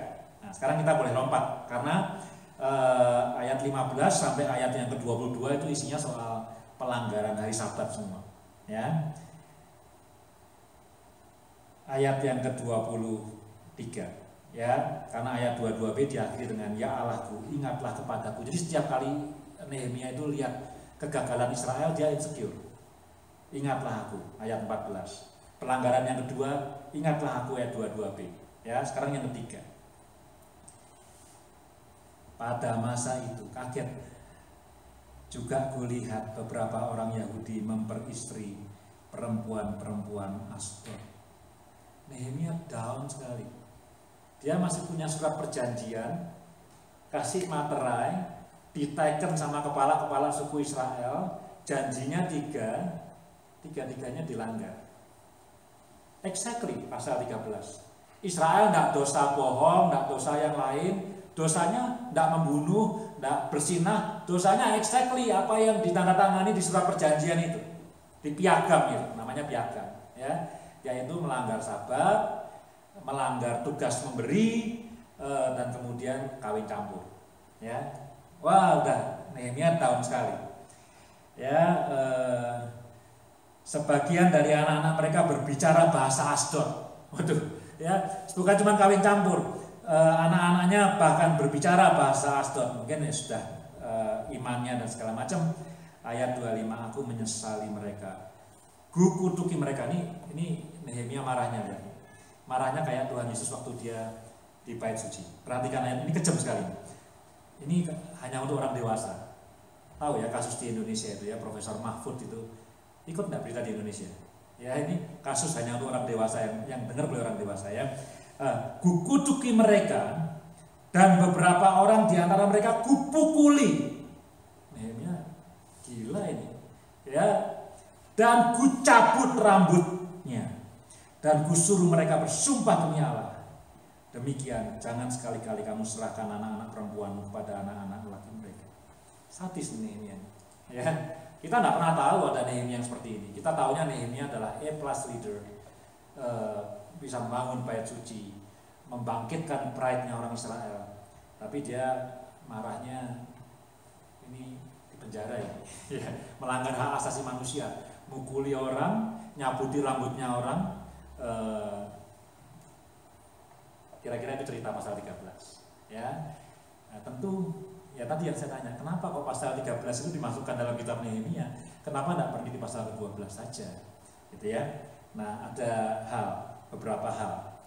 Nah, sekarang kita boleh lompat karena ayat 15 sampai ayat yang ke-22 itu isinya soal pelanggaran hari Sabat semua, ya. Ayat yang ke-23 ya, karena ayat 22b diakhiri dengan ya Allahku, ingatlah kepadaku. Jadi setiap kali Nehemia itu lihat kegagalan Israel dia insecure. Ingatlah aku, ayat 14. Pelanggaran yang kedua, ingatlah aku, ayat 22b. Ya, sekarang yang ketiga. Pada masa itu kaget juga kulihat beberapa orang Yahudi memperistri perempuan-perempuan Asdod. Nehemia down sekali. Dia masih punya surat perjanjian, kasih materai, diteken sama kepala-kepala suku Israel, janjinya tiga-tiganya dilanggar. Exactly pasal 13. Israel tidak dosa bohong, tidak dosa yang lain, dosanya tidak membunuh, tidak bersinah, dosanya exactly apa yang ditandatangani di surat perjanjian itu, di piagam itu, namanya piagam, ya. Yaitu melanggar Sabat, melanggar tugas memberi, dan kemudian kawin campur, ya. Wah, udah Nehemia down sekali, ya. Sebagian dari anak-anak mereka berbicara bahasa Asdod. Waduh, ya, bukan cuma kawin campur. Anak-anaknya bahkan berbicara bahasa Asdod. Mungkin ya sudah imannya dan segala macam. Ayat 25, aku menyesali mereka. Kutuki mereka. Ini Nehemia marahnya ya. Marahnya kayak Tuhan Yesus waktu dia di bait suci. Perhatikan ayat ini, kejam sekali. Ini hanya untuk orang dewasa. Tahu ya kasus di Indonesia itu ya, Profesor Mahfud itu ikut nggak berita di Indonesia? Ya, ini kasus hanya untuk orang dewasa yang dengar oleh orang dewasa ya. Kukutuki mereka dan beberapa orang di antara mereka kupukuli. Nehemia gila ini. Ya. Dan kucabut rambutnya dan kusuruh mereka bersumpah demi Allah. Demikian, jangan sekali-kali kamu serahkan anak-anak perempuanmu kepada anak-anak lelaki mereka. Sadis Nehemia. Ya, kita tidak pernah tahu ada Nehemia yang seperti ini. Kita tahunya Nehemia adalah A+ leader, bisa membangun bait suci, membangkitkan pride-nya orang Israel. Tapi dia marahnya ini di penjara ya, melanggar hak asasi manusia, mukuli orang, nyabuti rambutnya orang. Kira-kira itu cerita pasal 13 ya. Nah, tentu ya tadi yang saya tanya, kenapa kok pasal 13 itu dimasukkan dalam kitab Nehemia? Kenapa tidak pergi di pasal 12 saja? Gitu ya. Nah, ada beberapa hal.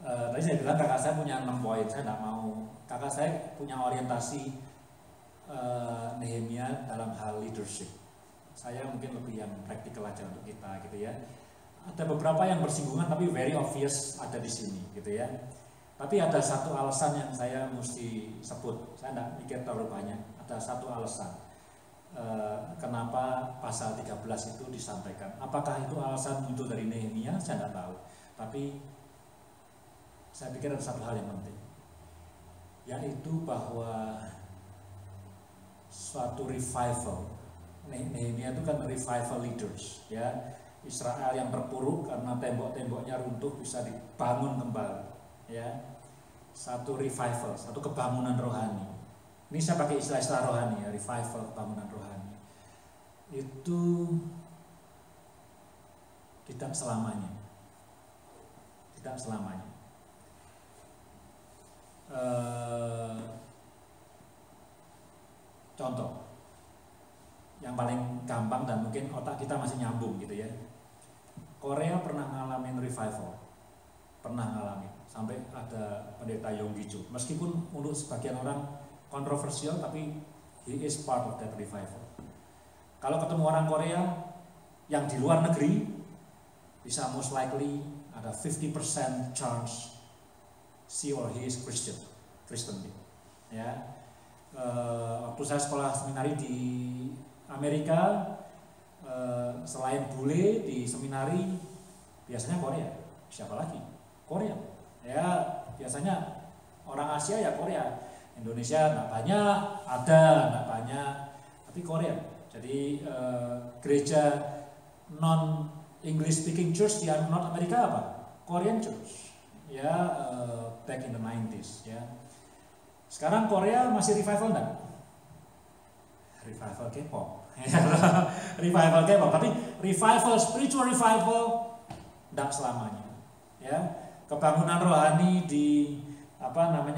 Tadi saya bilang kakak saya punya 6 poin, saya tidak mau. Kakak saya punya orientasi Nehemia dalam hal leadership. Saya mungkin lebih yang praktikal aja untuk kita gitu ya. Ada beberapa yang bersinggungan tapi very obvious ada di sini gitu ya. Tapi ada satu alasan yang saya mesti sebut. Saya tidak mikir terlalu banyak. Ada satu alasan kenapa pasal 13 itu disampaikan. Apakah itu alasan muncul dari Nehemia? Saya tidak tahu. Tapi saya pikir ada satu hal yang penting, yaitu bahwa suatu revival. Nehemia itu kan revival leaders ya. Israel yang terpuruk karena tembok-temboknya runtuh bisa dibangun kembali ya. Satu revival, satu kebangunan rohani. Ini saya pakai istilah rohani ya, revival, kebangunan rohani. Itu tidak selamanya. Tidak selamanya. Contoh yang paling gampang dan mungkin otak kita masih nyambung gitu ya. Korea pernah ngalamin revival, pernah ngalamin sampai ada pendeta Yonggi Cho. Meskipun untuk sebagian orang kontroversial, tapi he is part of that revival. Kalau ketemu orang Korea yang di luar negeri, bisa most likely ada 50% chance she or he is Kristen ya. Waktu saya sekolah seminari di Amerika, selain bule di seminari biasanya Korea. Siapa lagi? Korea. Ya, biasanya orang Asia ya Korea. Indonesia nggak banyak, nggak banyak, tapi Korea. Jadi gereja non English speaking church di North Amerika apa? Korean church. Ya, back in the 90s ya. Sekarang Korea masih revival enggak? Revival K-pop. Revival K-pop, tapi revival, spiritual revival tidak selamanya. Ya, kebangunan rohani di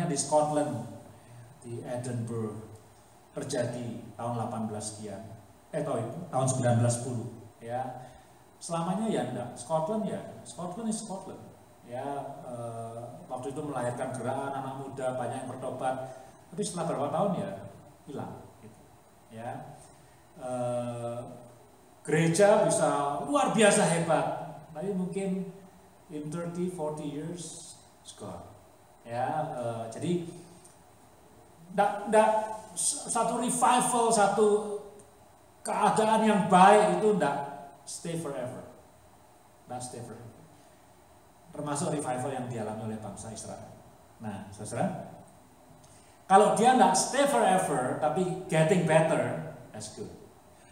di Scotland, di Edinburgh terjadi tahun 18 sekian. Tahun 1910. Ya, selamanya ya enggak. Scotland is Scotland. Ya, waktu itu melahirkan gerakan anak muda, banyak yang bertobat. Tapi setelah beberapa tahun ya hilang. Gitu. Ya. Gereja bisa luar biasa hebat, tapi mungkin in 30-40 years it's gone. Ya, jadi satu revival, satu keadaan yang baik itu tidak stay forever. Termasuk revival yang dialami oleh bangsa Israel. Nah, saudara, kalau dia tidak stay forever tapi getting better, that's good.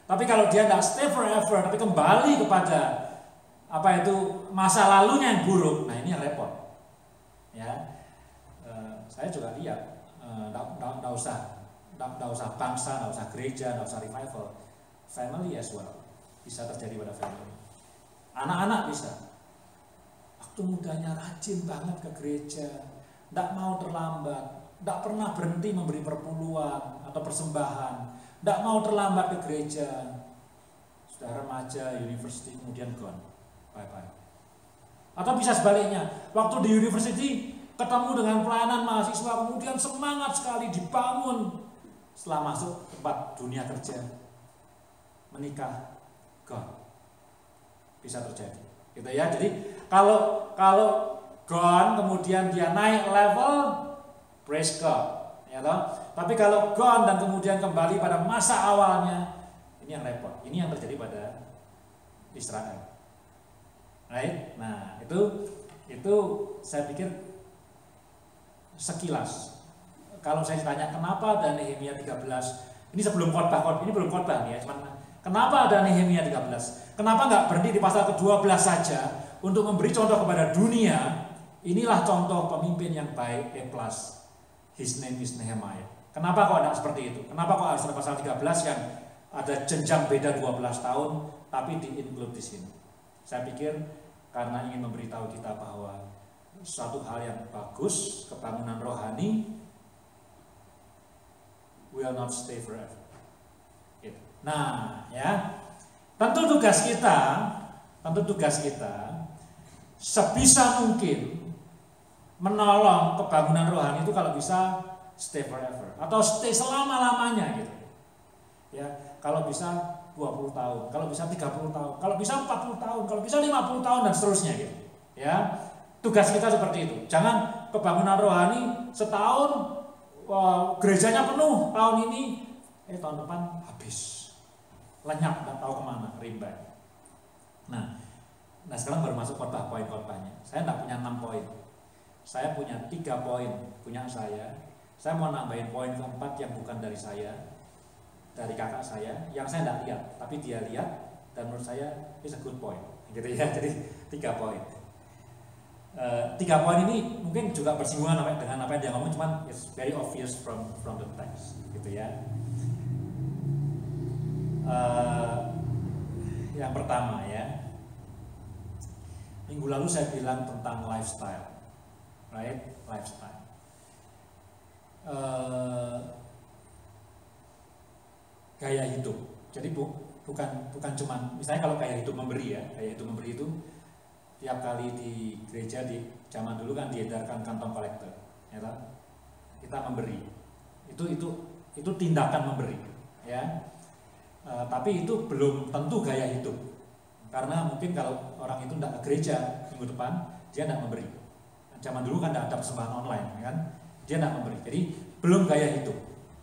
Tapi kalau dia tidak stay forever tapi kembali kepada masa lalunya yang buruk, nah ini yang repot. Ya, saya juga lihat, tidak usah bangsa, tidak usah gereja, tidak usah revival, family as well. bisa terjadi pada family. Anak-anak bisa. Waktu mudanya rajin banget ke gereja, tidak mau terlambat, tidak pernah berhenti memberi perpuluhan atau persembahan, tidak mau terlambat ke gereja. Sudah remaja, university, kemudian gone, bye-bye. Atau bisa sebaliknya, waktu di university ketemu dengan pelayanan mahasiswa, kemudian semangat sekali dibangun. Setelah masuk tempat dunia kerja, menikah, gone. Bisa terjadi, gitu ya. Jadi kalau gone kemudian dia naik level, praise God, ya toh. Tapi kalau gone dan kemudian kembali pada masa awalnya, ini yang repot. Ini yang terjadi pada Israel. Right? Nah, itu saya pikir sekilas. Kalau saya ditanya kenapa ada Nehemia 13, ini sebelum khotbah, ini belum khotbah nih ya, cuman kenapa ada Nehemia 13? Kenapa nggak berhenti di pasal ke-12 saja untuk memberi contoh kepada dunia? Inilah contoh pemimpin yang baik, A+. His name is Nehemiah. Kenapa kok ada seperti itu? Kenapa kok harus ada pasal 13 yang ada jenjang beda 12 tahun tapi di-include di sini? Saya pikir karena ingin memberitahu kita bahwa suatu hal yang bagus, kebangunan rohani will not stay forever. Nah, ya, tentu tugas kita sebisa mungkin menolong kebangunan rohani itu kalau bisa stay forever atau stay selama-lamanya gitu. Ya, kalau bisa 20 tahun, kalau bisa 30 tahun, kalau bisa 40 tahun, kalau bisa 50 tahun dan seterusnya gitu. Ya. Tugas kita seperti itu. Jangan kebangunan rohani setahun gerejanya penuh tahun ini, tahun depan habis. Lenyap, nggak tahu kemana, rimbai. Nah sekarang baru masuk khotbah, poin-khotbahnya. Saya nggak punya 6 poin. Saya punya 3 poin, punya saya. Saya mau nambahin poin keempat yang bukan dari saya, dari kakak saya, yang saya nggak lihat, tapi dia lihat dan menurut saya it's a good point, gitu ya. Jadi 3 poin. 3 poin ini mungkin juga bersinggungan dengan apa yang dia ngomong, cuman it's very obvious from the text, gitu ya. Yang pertama ya, minggu lalu saya bilang tentang lifestyle, right? Lifestyle. Gaya hidup. Jadi bukan cuman, misalnya kalau gaya hidup memberi ya, gaya hidup memberi itu tiap kali di gereja di zaman dulu kan diedarkan kantong kolektor, ya kan? Kita memberi. Itu tindakan memberi, ya. Tapi itu belum tentu gaya hidup. Karena mungkin kalau orang itu tidak ke gereja minggu depan, dia tidak memberi. Zaman dulu kan tidak ada persembahan online, kan? Dia tidak memberi. Jadi belum gaya hidup,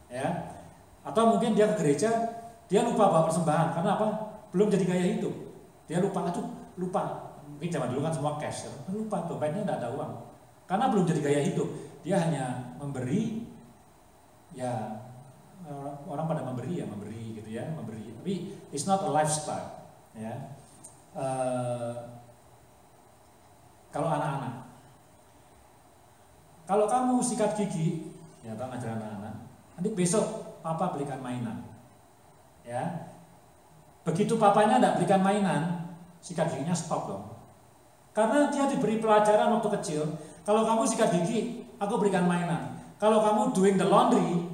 ya. Atau mungkin dia ke gereja, dia lupa bawa persembahan. Karena apa? Belum jadi gaya hidup. Dia lupa. Mungkin zaman dulu kan semua cash, ya. Lupa, dompetnya tidak ada uang. Karena belum jadi gaya hidup. Dia hanya memberi, ya orang pada memberi gitu ya, memberi. Tapi it's not a lifestyle, ya. Kalau anak-anak, kalau kamu sikat gigi, ya tak ngajar anak-anak, nanti besok papa belikan mainan, ya. Begitu papanya tidak belikan mainan, sikat giginya stop dong. Karena dia diberi pelajaran waktu kecil, kalau kamu sikat gigi, aku berikan mainan. Kalau kamu doing the laundry,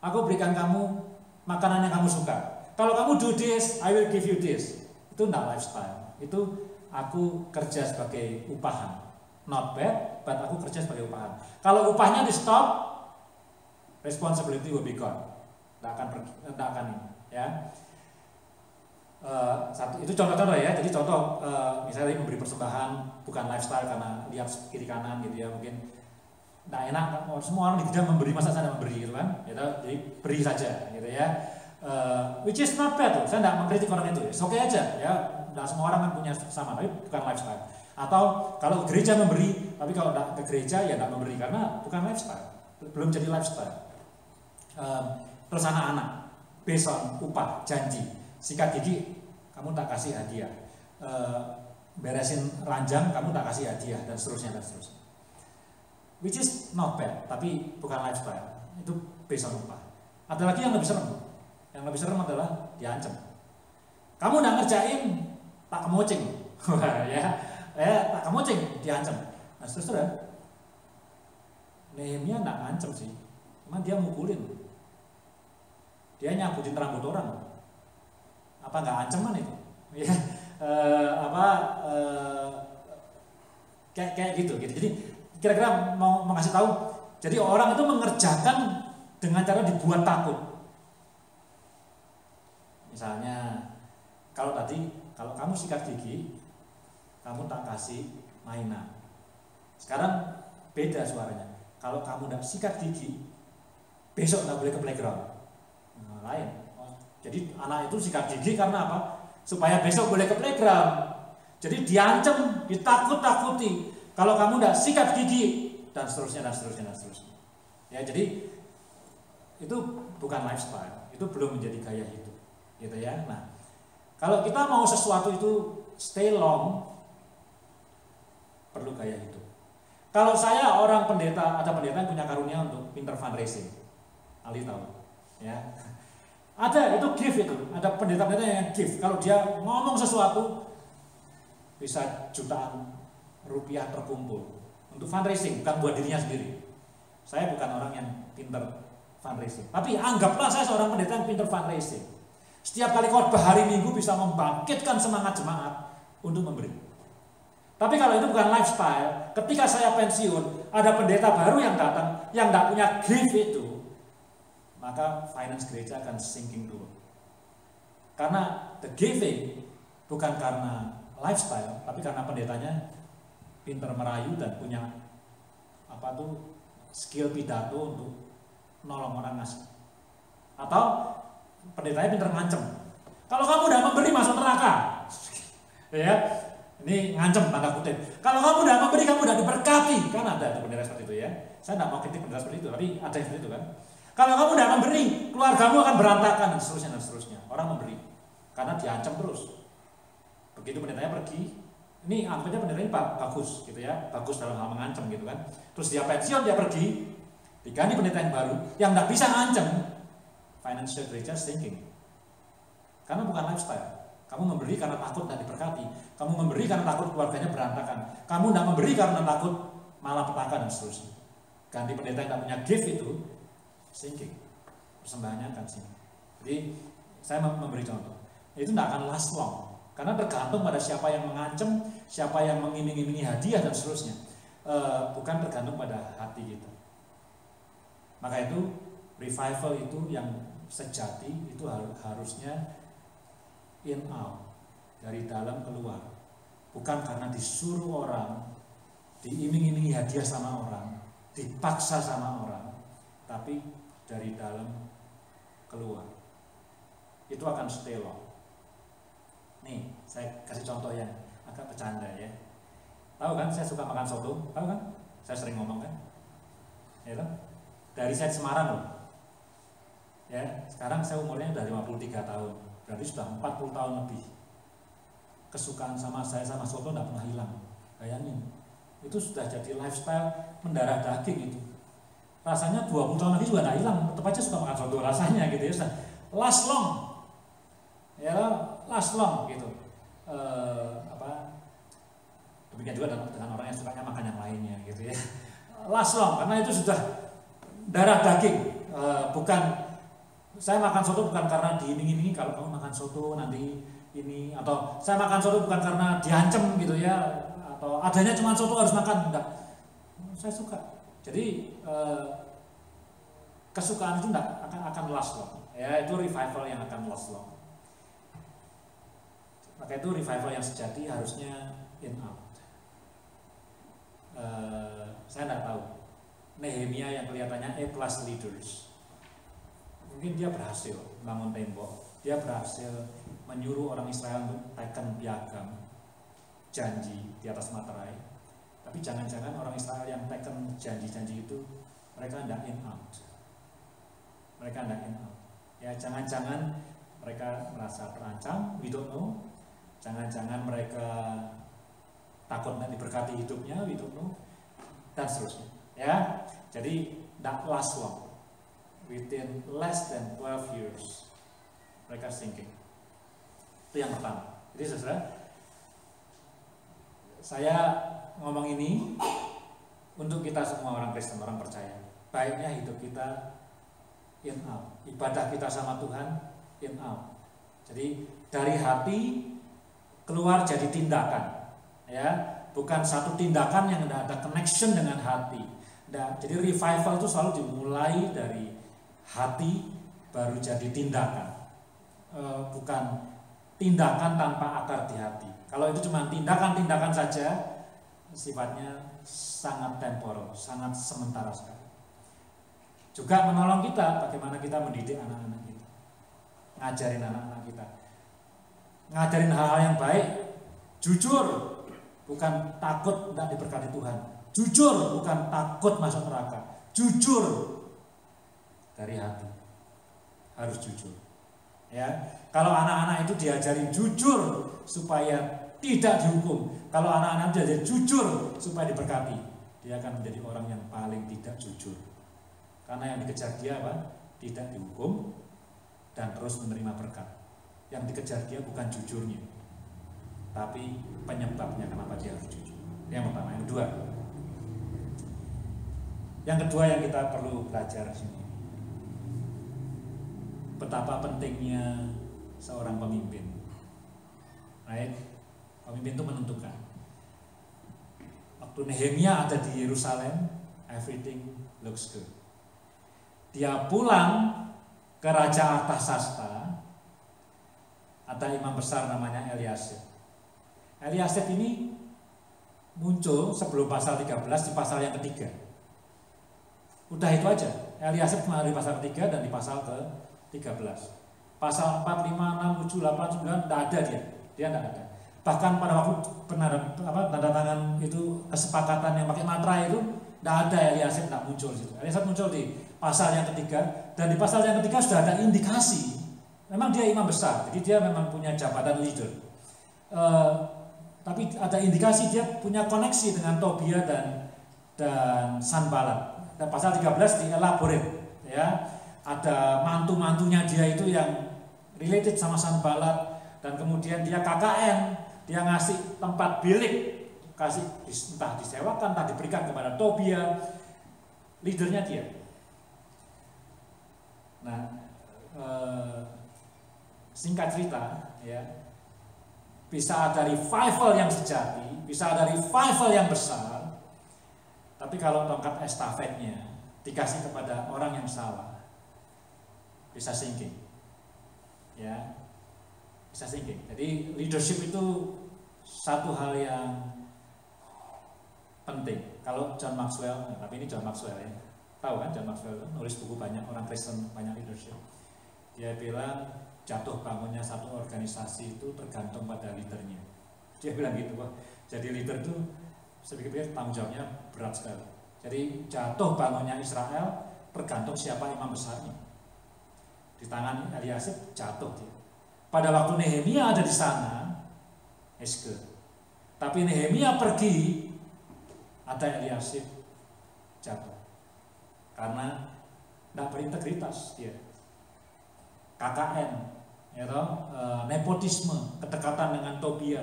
aku berikan kamu makanan yang kamu suka. Kalau kamu do this, I will give you this. Itu tidak lifestyle. Itu aku kerja sebagai upahan. Not bad, but aku kerja sebagai upahan. Kalau upahnya di stop, responsibility will be gone. Tidak akan ini, ya. Itu contoh-contoh ya. Jadi contoh misalnya memberi persembahan bukan lifestyle karena lihat kiri kanan gitu ya, mungkin tidak enak. Semua orang di gereja memberi, masa saya memberi gitu kan? Jadi beri saja gitu ya. Which is not bad tuh. Saya tidak mengkritik orang itu. Oke aja ya. Tidak semua orang kan punya sama, tapi bukan lifestyle. Atau kalau ke gereja memberi, tapi kalau tidak ke gereja ya tidak memberi karena bukan lifestyle. Belum jadi lifestyle. Terus anak-anak, based on upah, janji. Sikat gigi, kamu tak kasih hadiah. Beresin ranjang, kamu tak kasih hadiah, dan seterusnya. Which is not bad, tapi bukan lifestyle. Itu based on upah. Ada lagi yang lebih serem. Yang lebih serem adalah diancam. Kamu nggak ngerjain, tak kemocing. Tak kemocing, diancam. Nah, saudara, Nehemia nggak ngancem sih, cuma dia mukulin. Dia nyabutin rambut orang. Apa nggak ancaman itu? Ya, kayak gitu. Jadi kira-kira mau mengasih tahu. Jadi orang itu mengerjakan dengan cara dibuat takut. Misalnya, kalau kamu sikat gigi, kamu tak kasih mainan. Sekarang beda suaranya. Kalau kamu tidak sikat gigi, besok nggak boleh ke playground. Nah, lain. Jadi anak itu sikat gigi karena apa? Supaya besok boleh ke playground. Jadi diancam, ditakut-takuti. Kalau kamu tidak sikat gigi, dan seterusnya. Ya, jadi itu bukan lifestyle, itu belum menjadi gaya hidup, gitu ya. Nah, kalau kita mau sesuatu itu stay long, perlu gaya hidup. Kalau saya orang pendeta, ada pendeta yang punya karunia untuk pinter fundraising. Ali tahu, ya. Ada itu gift itu, ada pendeta-pendeta yang gift. Kalau dia ngomong sesuatu bisa jutaan rupiah terkumpul untuk fundraising, bukan buat dirinya sendiri. Saya bukan orang yang pinter fundraising, tapi anggaplah saya seorang pendeta yang pinter fundraising. Setiap kali khotbah hari Minggu bisa membangkitkan semangat jemaat untuk memberi. Tapi kalau itu bukan lifestyle, ketika saya pensiun, ada pendeta baru yang datang, yang tidak punya gift itu, maka finance gereja akan sinking dulu. Karena the giving bukan karena lifestyle, tapi karena pendetanya pinter merayu dan punya skill pidato untuk nolong orang ngasih. Atau pendetanya pinter ngancem. Kalau kamu udah memberi masuk neraka, ya. Ini ngancem tanda kutip. Kalau kamu udah memberi, kamu udah diberkati. Kan ada pendeta seperti itu ya. Saya tidak mau kritik pendeta seperti itu, tapi ada yang seperti itu kan. Kalau kamu udah memberi, keluargamu akan berantakan dan seterusnya. Orang memberi karena diancam terus. Begitu pendetanya pergi, ini angkanya pendetanya bagus gitu ya, bagus dalam hal mengancam gitu kan. Terus dia pensiun, dia pergi, diganti pendeta yang baru yang tidak bisa ngancam. Financial gereja sinking. Karena bukan lifestyle. Kamu memberi karena takut dan diberkati. Kamu memberi karena takut keluarganya berantakan. Kamu tidak memberi karena takut malah petaka dan seterusnya. Ganti pendeta yang tidak punya gift itu sinking. Persembahannya akan sinking. Jadi saya memberi contoh. Itu tidak akan last long. Karena tergantung pada siapa yang mengancam, siapa yang mengiming-imingi hadiah dan seterusnya. Bukan tergantung pada hati kita. Maka itu revival itu yang sejati itu harusnya in out, dari dalam keluar, bukan karena disuruh orang, diiming-imingi hadiah sama orang, dipaksa sama orang, tapi dari dalam keluar. Itu akan stay long. Nih, saya kasih contoh yang agak bercanda ya. Tahu kan, saya suka makan soto, tahu kan? Saya sering ngomong kan, ya kan? Dari saya Semarang loh. Ya, sekarang saya umurnya udah 53 tahun. Berarti sudah 40 tahun lebih. Kesukaan saya sama soto tidak pernah hilang. Bayangin, itu sudah jadi lifestyle mendarah daging itu. Rasanya 20 tahun lagi juga tidak hilang. Tetap aja suka makan soto rasanya gitu ya. Sudah last long, ya last long gitu. Demikian juga dengan orang yang sukanya makan yang lainnya gitu ya. Last long karena itu sudah darah daging, bukan. Saya makan soto bukan karena diiming-imingi kalau kamu makan soto nanti ini, atau saya makan soto bukan karena diancam gitu ya, atau adanya cuma soto harus makan, enggak. Saya suka. Jadi kesukaan itu enggak akan last long. Ya, itu revival yang akan last long. Maka itu revival yang sejati harusnya in out. Saya enggak tahu. Nehemia yang kelihatannya A+ leaders. Mungkin dia berhasil bangun tembok, dia berhasil menyuruh orang Israel untuk tekan piagam janji di atas materai. Tapi jangan-jangan orang Israel yang tekan janji-janji itu mereka tidak in out. Mereka tidak in out. Ya, jangan-jangan mereka merasa terancam, we don't know. Jangan-jangan mereka takut nanti diberkati hidupnya, we don't know. Dan seterusnya. Ya, jadi tidak last long. Within less than 12 years mereka sinking. Itu yang pertama. Jadi saudara, saya ngomong ini untuk kita semua orang Kristen, orang percaya. Baiknya hidup kita in out, ibadah kita sama Tuhan in out. Jadi dari hati keluar jadi tindakan, ya, bukan satu tindakan yang tidak ada connection dengan hati. Nah, jadi revival itu selalu dimulai dari hati baru jadi tindakan, bukan tindakan tanpa akar di hati. Kalau itu cuma tindakan-tindakan saja, sifatnya sangat temporal, sangat sementara sekali. Juga menolong kita bagaimana kita mendidik anak-anak kita, ngajarin anak-anak kita, ngajarin hal-hal yang baik, jujur, bukan takut tidak diberkati Tuhan, jujur, bukan takut masuk neraka, jujur dari hati, harus jujur. Ya, kalau anak-anak itu diajarin jujur supaya tidak dihukum, kalau anak-anak diajarin jujur supaya diberkati, dia akan menjadi orang yang paling tidak jujur. Karena yang dikejar dia apa? Tidak dihukum dan terus menerima berkat. Yang dikejar dia bukan jujurnya, tapi penyebabnya kenapa dia harus jujur. Yang pertama. Yang kedua yang kita perlu belajar di sini, betapa pentingnya seorang pemimpin. Right? Pemimpin itu menentukan. Waktu Nehemia ada di Yerusalem, everything looks good. Dia pulang ke Raja Artasasta, ada imam besar namanya Eliasib. Eliasib ini muncul sebelum pasal 13 di pasal yang ketiga. Udah itu aja. Eliasib cuma di pasal ketiga dan di pasal ke-13. Pasal 4, 5, 6, 7, 8, 9 tidak ada dia. Dia tidak ada. Bahkan pada waktu tanda tangan itu kesepakatan yang pakai matra itu tidak ada, Eliasib tidak muncul di situ. Eliasib muncul di pasal yang ketiga, dan di pasal yang ketiga sudah ada indikasi memang dia imam besar, jadi dia memang punya jabatan leader. Tapi ada indikasi dia punya koneksi dengan Tobia dan Sanballat. Dan pasal 13 dielaborate, ya. Ada mantu-mantunya dia itu yang related sama Sanballat, dan kemudian dia KKN, dia ngasih tempat bilik, kasih entah disewakan, entah diberikan kepada Tobia, leadernya dia. Nah, singkat cerita, ya, bisa ada revival yang sejati, bisa ada revival yang besar, tapi kalau tongkat estafetnya dikasih kepada orang yang salah, bisa sinking, ya, bisa sinking. Jadi leadership itu satu hal yang penting. Kalau John Maxwell, tapi ini John Maxwell ya, tahu kan John Maxwell itu nulis buku banyak, orang Kristen banyak leadership. Dia bilang jatuh bangunnya satu organisasi itu tergantung pada leadernya. Dia bilang gitu, wah, jadi leader itu sedikit tanggung jawabnya berat sekali. Jadi jatuh bangunnya Israel tergantung siapa imam besarnya. Di tangan Eliasib jatuh dia. Pada waktu Nehemia ada di sana, it's good. Tapi Nehemia pergi, ada Eliasib jatuh. Karena tidak berintegritas dia. KKN, ya toh, nepotisme, kedekatan dengan Tobia,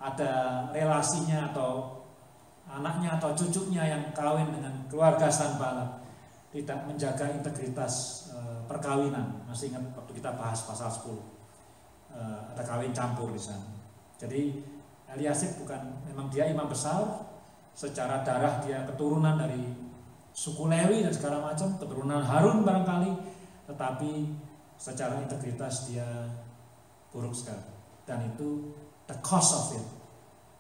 ada relasinya atau anaknya atau cucunya yang kawin dengan keluarga Sanballat, tidak menjaga integritas perkawinan. Masih ingat waktu kita bahas pasal 10, ada kawin campur di sana. Jadi Eliasib bukan, memang dia imam besar, secara darah dia keturunan dari suku Lewi dan segala macam, keturunan Harun barangkali, tetapi secara integritas dia buruk sekali. Dan itu the cost of it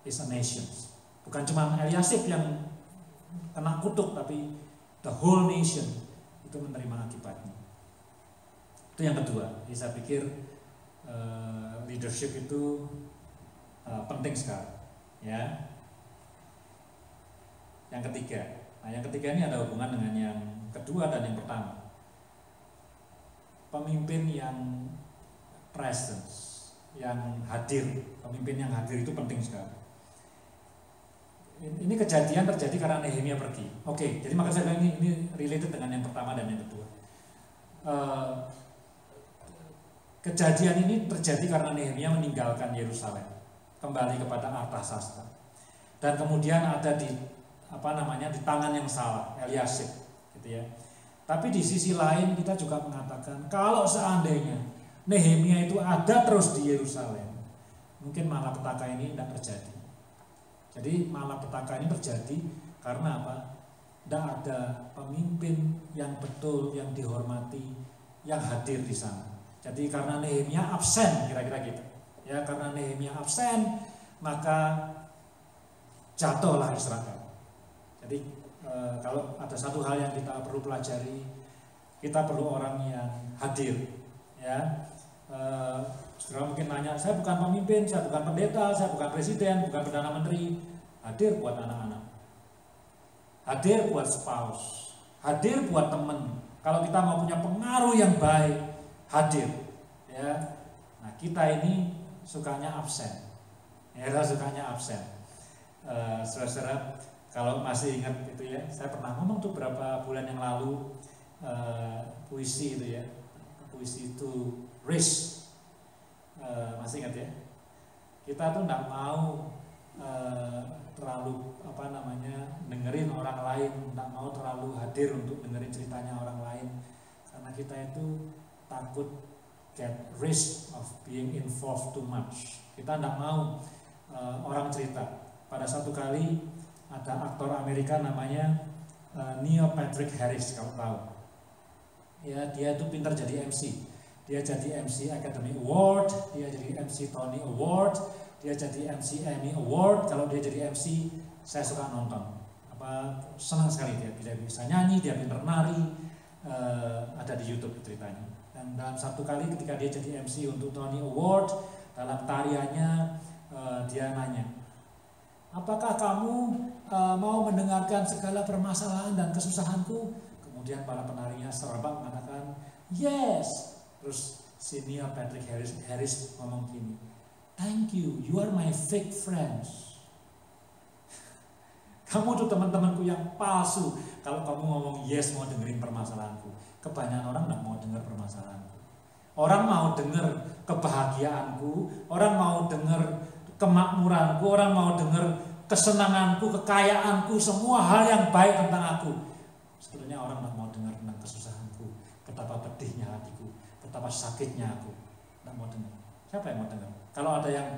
is a nation. Bukan cuma Eliasib yang kena kutuk, tapi the whole nation itu menerima akibatnya. Itu yang kedua. Jadi saya pikir leadership itu penting sekali, ya. Yang ketiga, nah yang ketiga ini ada hubungan dengan yang kedua dan yang pertama. Pemimpin yang presence, yang hadir. Pemimpin yang hadir itu penting sekali. Ini kejadian terjadi karena Nehemia pergi. Oke, jadi maka saya bilang ini related dengan yang pertama dan yang kedua. Kejadian ini terjadi karena Nehemia meninggalkan Yerusalem, kembali kepada Artasasta. Dan kemudian ada di di tangan yang salah, Eliasib, gitu ya. Tapi di sisi lain kita juga mengatakan kalau seandainya Nehemia itu ada terus di Yerusalem, mungkin malapetaka ini tidak terjadi. Jadi malapetaka ini terjadi karena apa? Tidak ada pemimpin yang betul, yang dihormati, yang hadir di sana. Jadi karena Nehemia absen, kira-kira gitu. Ya, karena Nehemia absen, maka jatuhlah Israel. Jadi kalau ada satu hal yang kita perlu pelajari, kita perlu orang yang hadir. Ya, saudara mungkin nanya, saya bukan pemimpin, saya bukan pendeta, saya bukan presiden, bukan perdana menteri. Hadir buat anak-anak, hadir buat spouse, hadir buat teman. Kalau kita mau punya pengaruh yang baik, hadir. Ya, nah kita ini sukanya absen. Ya, sukanya absen. Saudara-saudara, kalau masih ingat itu ya, saya pernah ngomong tuh berapa bulan yang lalu puisi itu ya, puisi itu risk. Masih ingat ya? Kita tuh nggak mau terlalu dengerin orang lain, nggak mau terlalu hadir untuk dengerin ceritanya orang lain, karena kita itu takut get risk of being involved too much. Kita nggak mau orang cerita. Pada satu kali ada aktor Amerika namanya Neil Patrick Harris, kalau tahu. Ya, dia itu pintar jadi MC. Dia jadi MC Academy Award, dia jadi MC Tony Award, dia jadi MC Emmy Award. Kalau dia jadi MC, saya suka nonton. Senang sekali dia bisa nyanyi, dia pintar nari, ada di YouTube ceritanya. Dan dalam satu kali ketika dia jadi MC untuk Tony Award, dalam tariannya dia nanya, apakah kamu mau mendengarkan segala permasalahan dan kesusahanku? Kemudian para penarinya serempak mengatakan yes. Terus si Neil Patrick Harris ngomong gini, thank you, you are my fake friends. Kamu tuh teman-temanku yang palsu. Kalau kamu ngomong yes mau dengerin permasalahanku, kebanyakan orang nggak mau dengar permasalahanku. Orang mau dengar kebahagiaanku, orang mau dengar kemakmuranku, orang mau dengar kesenanganku, kekayaanku, semua hal yang baik tentang aku. Sebetulnya orang nggak mau dengar tentang kesusahanku, betapa pedihnya hatiku, betapa sakitnya aku. Nggak mau dengar. Siapa yang mau dengar? Kalau ada yang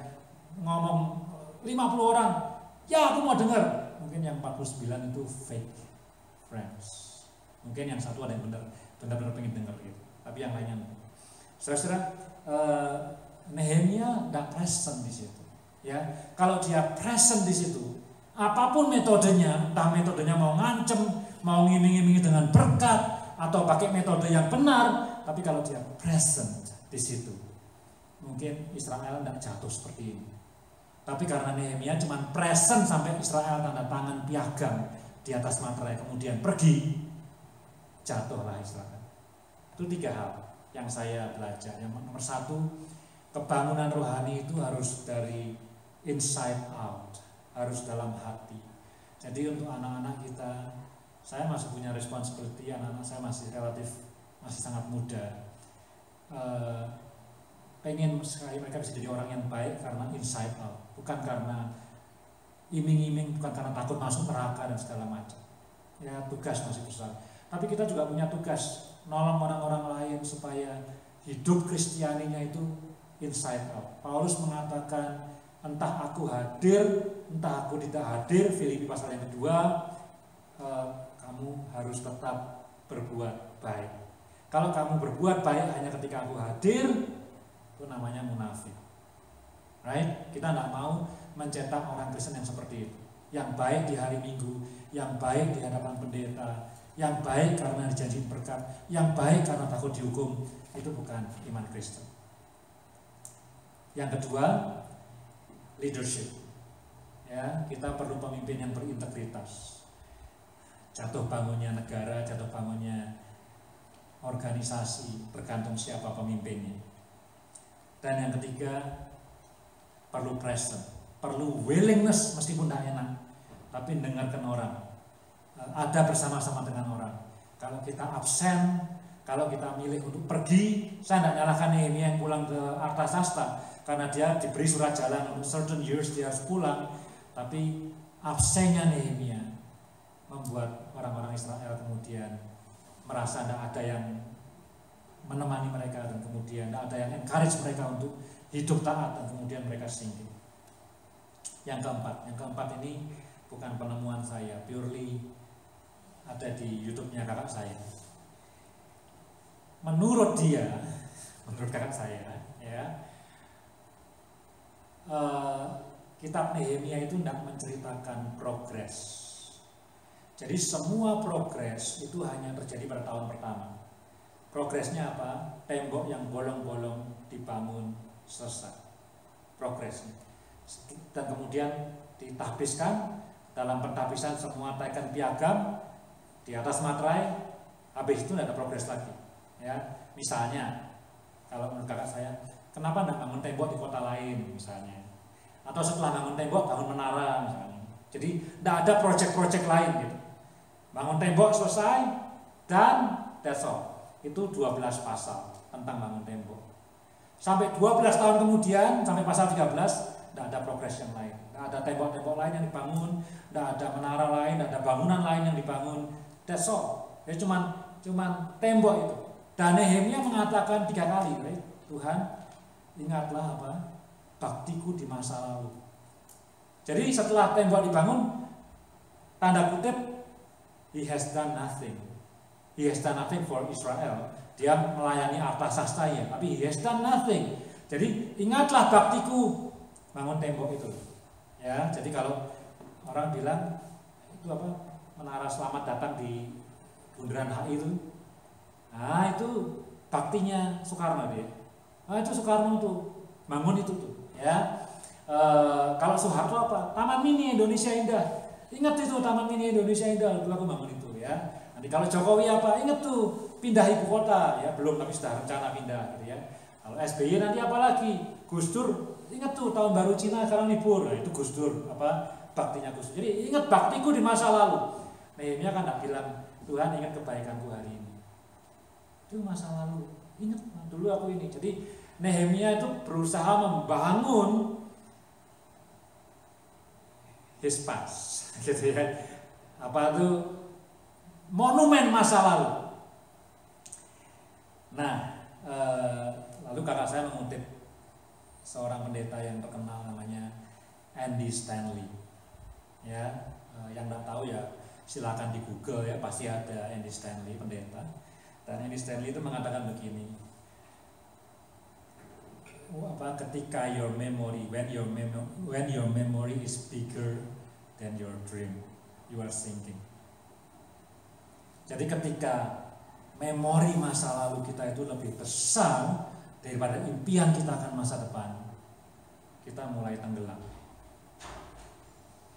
ngomong 50 orang, ya aku mau dengar. Mungkin yang 49 itu fake friends. Mungkin yang satu ada yang benar-benar pengen dengar gitu. Tapi yang lainnya enggak. Saudara-saudara, Nehemia enggak present di situ. Ya, kalau dia present di situ, apapun metodenya, entah metodenya mau ngancem, mau ngiming-ngimingi dengan berkat, atau pakai metode yang benar, tapi kalau dia present di situ, mungkin Israel enggak jatuh seperti ini. Tapi karena Nehemia cuma present sampai Israel tanda tangan piagam di atas materai, kemudian pergi, jatuhlah Israel. Itu 3 hal yang saya belajar. Yang nomor 1, kebangunan rohani itu harus dari inside out, harus dalam hati. Jadi untuk anak-anak kita, saya masih punya responsibility, anak-anak saya masih sangat muda. Pengen sekali mereka bisa jadi orang yang baik karena inside out, bukan karena iming-iming, bukan karena takut masuk neraka dan segala macam. Ya, tugas masih besar. Tapi kita juga punya tugas nolong orang-orang lain supaya hidup Kristianinya itu inside out. Paulus mengatakan, entah aku hadir, entah aku tidak hadir, Filipi pasal yang kedua, kamu harus tetap berbuat baik. Kalau kamu berbuat baik hanya ketika aku hadir, itu namanya munafik. Right? Kita tidak mau mencetak orang Kristen yang seperti itu. Yang baik di hari Minggu, yang baik di hadapan pendeta, yang baik karena dijanji berkat, yang baik karena takut dihukum. Itu bukan iman Kristen. Yang kedua, leadership. Ya, kita perlu pemimpin yang berintegritas. Jatuh bangunnya negara, jatuh bangunnya organisasi tergantung siapa pemimpinnya. Dan yang ketiga, perlu present, perlu willingness, meskipun tidak enak, tapi dengarkan orang, ada bersama-sama dengan orang. Kalau kita absen, Kalau kita milih untuk pergi, saya tidak nyalahkan Nehemia yang pulang ke Artasasta karena dia diberi surat jalan untuk certain years dia harus pulang. Tapi absennya Nehemia membuat orang-orang Israel kemudian merasa tidak ada yang menemani mereka, dan kemudian tidak ada yang encourage mereka untuk hidup taat, dan kemudian mereka singgih. Yang keempat ini bukan penemuan saya, purely ada di YouTube-nya kakak saya. Menurut kakak saya, ya, kitab Nehemia itu tidak menceritakan progres. Jadi semua progres itu hanya terjadi pada tahun pertama. Progresnya apa? Tembok yang bolong-bolong dibangun selesai. Progresnya. Dan kemudian ditahbiskan, dalam pentabisan semua teken piagam di atas materai, habis itu tidak ada progres lagi. Ya, misalnya kalau menurut kakak saya, kenapa tidak bangun tembok di kota lain misalnya, atau setelah bangun tembok bangun menara misalnya. Jadi tidak ada proyek-proyek lain gitu. Bangun tembok selesai dan that's all. Itu 12 pasal tentang bangun tembok. Sampai 12 tahun kemudian, sampai pasal 13, tidak ada progres yang lain. Tidak ada tembok-tembok lain yang dibangun, tidak ada menara lain, tidak ada bangunan lain yang dibangun. That's all. Jadi cuman tembok itu. Dan Nehemia mengatakan 3 kali, right? Tuhan, ingatlah apa? Baktiku di masa lalu. Jadi setelah tembok dibangun, tanda kutip, he has done nothing. He has done nothing for Israel. Dia melayani Artasasta ya, tapi he has done nothing. Jadi ingatlah baktiku, bangun tembok itu. Ya, jadi kalau orang bilang itu apa? Menara selamat datang di Bundaran HI itu. Nah, itu baktinya Soekarno dia. Nah, itu Soekarno tuh bangun itu tuh, ya. Kalau Soeharto apa? Taman Mini Indonesia Indah. Ingat itu Taman Mini Indonesia Indah, dulu aku bangun itu ya. Nanti kalau Jokowi apa? Ingat tuh pindah ibu kota ya, belum tapi sudah rencana pindah gitu ya. Kalau SBY nanti apa lagi? Gus Dur, ingat tuh tahun baru Cina sekarang libur. Nah, itu Gus Dur apa? Baktinya Gus Dur. Jadi ingat baktiku di masa lalu. Nehemia kan tak bilang, Tuhan ingat kebaikanku hari ini. Itu masa lalu. Ingat dulu aku ini. Jadi Nehemia itu berusaha membangun his past, gitu ya. Apa itu monumen masa lalu. Nah, lalu kakak saya mengutip seorang pendeta yang terkenal namanya Andy Stanley. Ya, yang nggak tahu ya silakan di Google ya, pasti ada Andy Stanley pendeta. Dan Andy Stanley itu mengatakan begini. Ketika your memory, when your memory is bigger than your dream, you are sinking. Jadi ketika memori masa lalu kita itu lebih besar daripada impian kita akan masa depan, kita mulai tenggelam.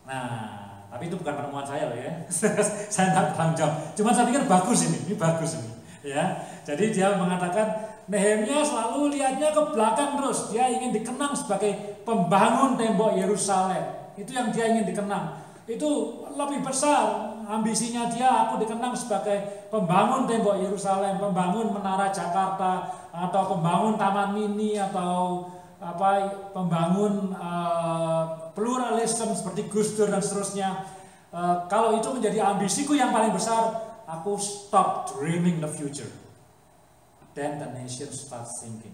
Nah, tapi itu bukan penemuan saya loh ya. Saya tidak bertanggung jawab. Cuma saya pikir bagus ini bagus ini. Ya, jadi dia mengatakan Nehemia selalu lihatnya ke belakang terus. Dia ingin dikenang sebagai pembangun tembok Yerusalem. Itu yang dia ingin dikenang. Itu lebih besar ambisinya dia. Aku dikenang sebagai pembangun tembok Yerusalem, pembangun menara Jakarta, atau pembangun Taman Mini, atau pembangun pluralisme seperti Gus Dur dan seterusnya. Kalau itu menjadi ambisiku yang paling besar, aku stop dreaming the future. Then the nation starts sinking.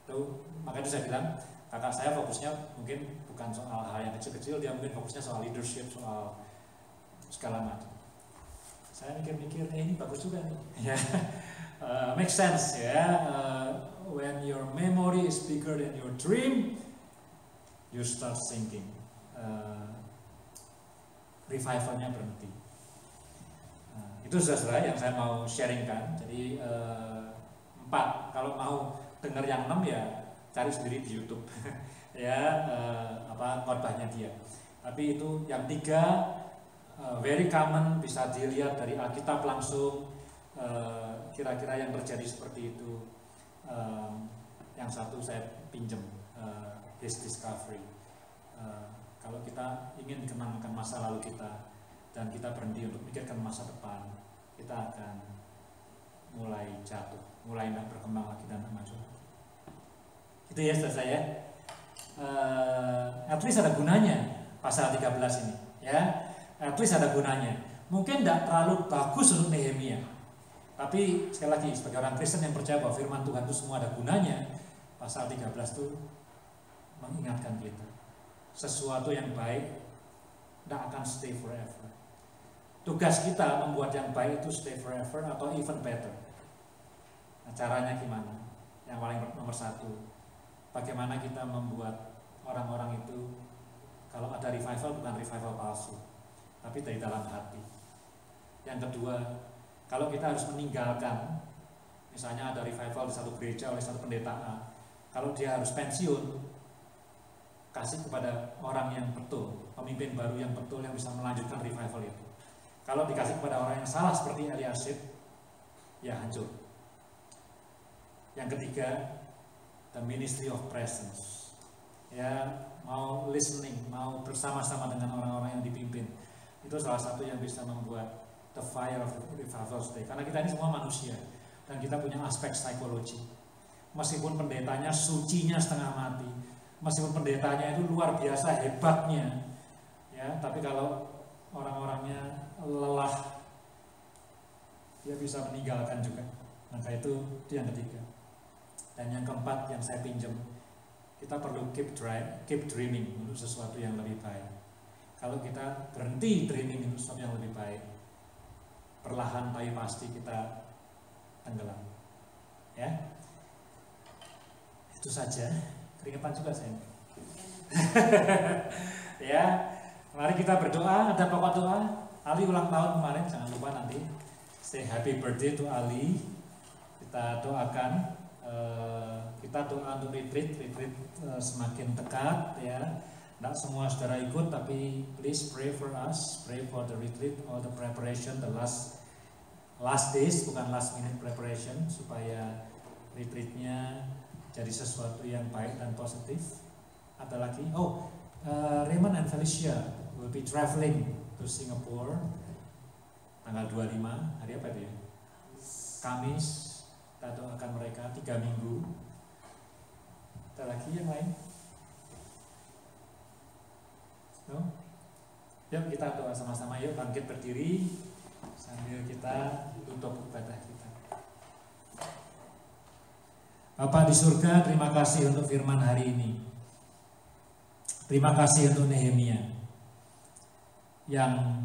Tuh, makanya saya bilang kakak saya fokusnya mungkin bukan soal hal yang kecil-kecil, dia mungkin fokusnya soal leadership, soal segala macam. Saya mikir-mikir, ini bagus juga nih. Make sense ya. When your memory is bigger than your dream, you start sinking. Revivalnya berhenti. Itu saudara yang saya mau sharingkan. Jadi 4, kalau mau dengar yang 6 ya cari sendiri di YouTube. Ya, khotbahnya dia. Tapi itu yang 3 very common, bisa dilihat dari Alkitab langsung. Kira-kira yang terjadi seperti itu. Yang 1 saya pinjem, his discovery. Kalau kita ingin dikenangkan masa lalu kita dan kita berhenti untuk memikirkan masa depan, kita akan mulai jatuh, mulai tidak berkembang lagi dan maju lagi. Itu ya saudara saya. At least ada gunanya pasal 13 ini, ya. At least ada gunanya. Mungkin tidak terlalu bagus untuk Nehemia, tapi sekali lagi sebagai orang Kristen yang percaya bahwa firman Tuhan itu semua ada gunanya, pasal 13 itu mengingatkan kita sesuatu yang baik tidak akan stay forever. Tugas kita membuat yang baik itu stay forever atau even better. Nah, caranya gimana? Yang paling nomor satu, bagaimana kita membuat orang-orang itu, kalau ada revival bukan revival palsu, tapi dari dalam hati. Yang kedua, kalau kita harus meninggalkan, misalnya ada revival di satu gereja oleh satu pendeta A, kalau dia harus pensiun, kasih kepada orang yang betul, pemimpin baru yang betul yang bisa melanjutkan revival itu. Kalau dikasih kepada orang yang salah seperti Eliashib, ya hancur. Yang ketiga, the ministry of presence. Ya, mau listening, mau bersama-sama dengan orang-orang yang dipimpin. Itu salah satu yang bisa membuat the fire of revival stay. Karena kita ini semua manusia dan kita punya aspek psikologi. Meskipun pendetanya sucinya setengah mati, meskipun pendetanya itu luar biasa hebatnya, ya, tapi kalau orang-orangnya lelah, dia bisa meninggalkan juga. Maka itu yang ketiga. Dan yang keempat yang saya pinjam, kita perlu keep dreaming untuk sesuatu yang lebih baik. Kalau kita berhenti dreaming untuk sesuatu yang lebih baik, perlahan tapi pasti kita tenggelam. Ya, itu saja. Keringetan juga saya. Ya, mari kita berdoa. Ada pokok doa. Ali ulang tahun kemarin, jangan lupa nanti say happy birthday to Ali. Kita doakan, kita doa untuk retreat semakin dekat, ya. Tidak semua saudara ikut, tapi please pray for us, pray for the retreat, all the preparation, the last days, bukan last minute preparation, supaya retreatnya jadi sesuatu yang baik dan positif. Ada lagi, Raymond and Felicia will be traveling to Singapore tanggal 25, hari apa itu ya? Kamis. Kita doakan mereka 3 minggu. Ada lagi yang lain? No? Yuk kita doa sama-sama, yuk bangkit berdiri sambil kita tutup ibadah kita. Bapa di surga, terima kasih untuk firman hari ini. Terima kasih untuk Nehemia yang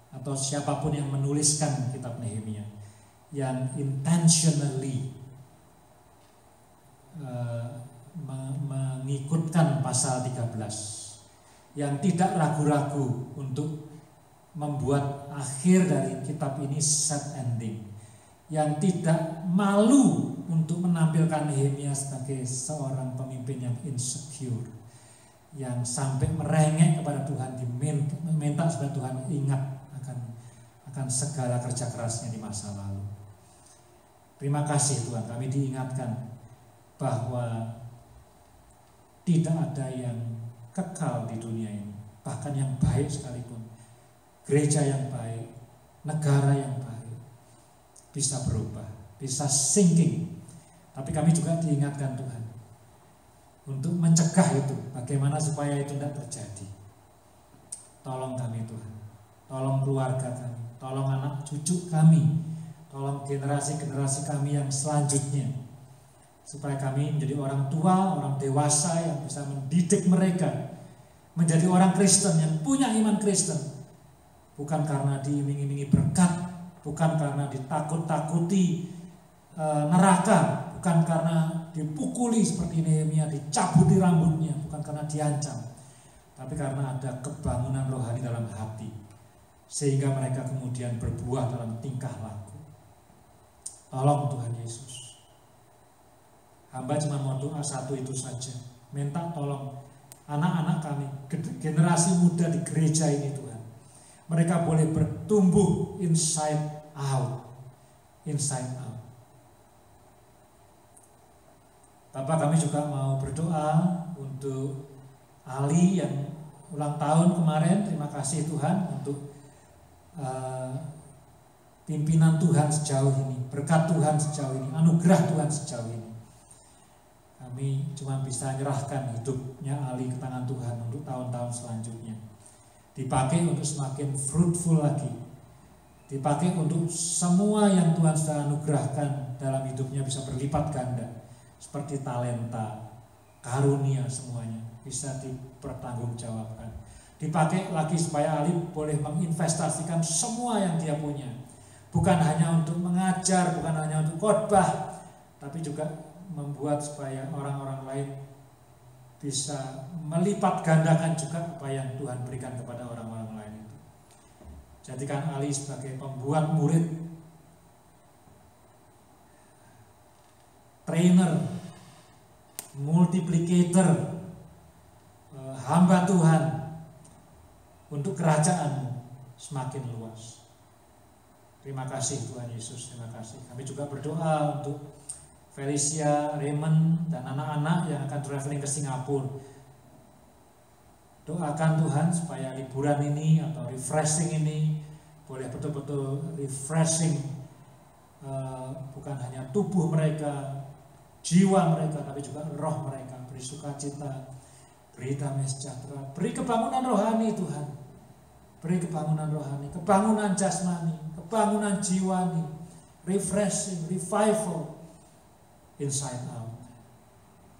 atau siapapun yang menuliskan kitab Nehemia, yang intentionally mengikutkan pasal 13, yang tidak ragu-ragu untuk membuat akhir dari kitab ini sad ending, yang tidak malu untuk menampilkan Nehemia sebagai seorang pemimpin yang insecure, yang sampai merengek kepada Tuhan, meminta supaya Tuhan ingat akan segala kerja kerasnya di masa lalu. Terima kasih Tuhan, kami diingatkan bahwa tidak ada yang kekal di dunia ini, bahkan yang baik sekalipun, gereja yang baik, negara yang baik bisa berubah, bisa sinking. Tapi kami juga diingatkan Tuhan untuk mencegah itu, bagaimana supaya itu tidak terjadi. Tolong kami Tuhan, tolong keluarga kami, tolong anak cucu kami, tolong generasi-generasi kami yang selanjutnya, supaya kami menjadi orang tua, orang dewasa yang bisa mendidik mereka menjadi orang Kristen yang punya iman Kristen, bukan karena diiming-imingi berkat, bukan karena ditakut-takuti neraka, bukan karena dipukuli seperti Nehemia, dicabuti rambutnya, bukan karena diancam, tapi karena ada kebangunan rohani dalam hati, sehingga mereka kemudian berbuah dalam tingkah laku. Tolong Tuhan Yesus, hamba cuma mau doa satu itu saja, minta tolong anak-anak kami, generasi muda di gereja ini Tuhan, mereka boleh bertumbuh inside out. Bapak, kami juga mau berdoa untuk Ali yang ulang tahun kemarin. Terima kasih Tuhan untuk pimpinan Tuhan sejauh ini, berkat Tuhan sejauh ini, anugerah Tuhan sejauh ini. Kami cuma bisa menyerahkan hidupnya Ali ke tangan Tuhan untuk tahun-tahun selanjutnya. Dipakai untuk semakin fruitful lagi. Dipakai untuk semua yang Tuhan sudah anugerahkan dalam hidupnya bisa berlipat ganda. Seperti talenta, karunia semuanya bisa dipertanggungjawabkan. Dipakai lagi supaya Ali boleh menginvestasikan semua yang dia punya. Bukan hanya untuk mengajar, bukan hanya untuk khotbah, tapi juga membuat supaya orang-orang lain bisa melipat gandakan juga apa yang Tuhan berikan kepada orang-orang lain itu. Jadikan Ali sebagai pembuat murid, trainer, multiplicator, hamba Tuhan untuk kerajaan semakin luas. Terima kasih Tuhan Yesus, terima kasih. Kami juga berdoa untuk Felicia, Raymond, dan anak-anak yang akan traveling ke Singapura. Doakan Tuhan supaya liburan ini atau refreshing ini boleh betul-betul refreshing, bukan hanya tubuh mereka, jiwa mereka, tapi juga roh mereka. Beri sukacita, beri damai sejahtera, beri kebangunan rohani Tuhan. Beri kebangunan rohani, kebangunan jasmani, kebangunan jiwani, refreshing, revival, inside out.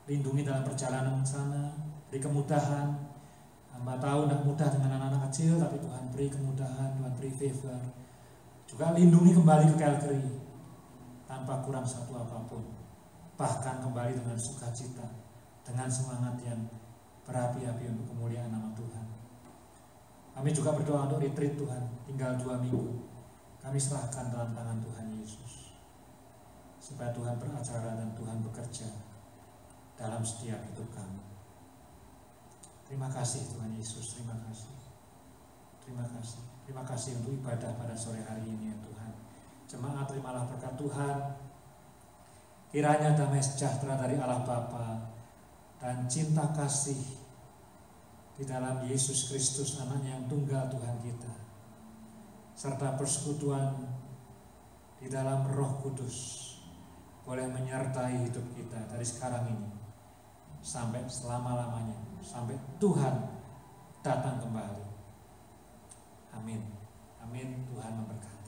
Lindungi dalam perjalanan sana, beri kemudahan. Hamba tahu tidak mudah dengan anak-anak kecil, tapi Tuhan beri kemudahan, Tuhan beri favor. Juga lindungi kembali ke Calgary tanpa kurang satu apapun. Bahkan kembali dengan sukacita, dengan semangat yang berapi-api untuk kemuliaan nama Tuhan. Kami juga berdoa untuk retreat Tuhan, tinggal 2 minggu. Kami serahkan dalam tangan Tuhan Yesus, supaya Tuhan beracara dan Tuhan bekerja dalam setiap hidup kami. Terima kasih Tuhan Yesus, terima kasih. Terima kasih. Terima kasih untuk ibadah pada sore hari ini ya Tuhan. Jemaat, terimalah berkat Tuhan. Kiranya damai sejahtera dari Allah Bapa dan cinta kasih di dalam Yesus Kristus anaknya yang tunggal Tuhan kita, serta persekutuan di dalam Roh Kudus boleh menyertai hidup kita dari sekarang ini sampai selama-lamanya, sampai Tuhan datang kembali. Amin. Amin. Tuhan memberkati.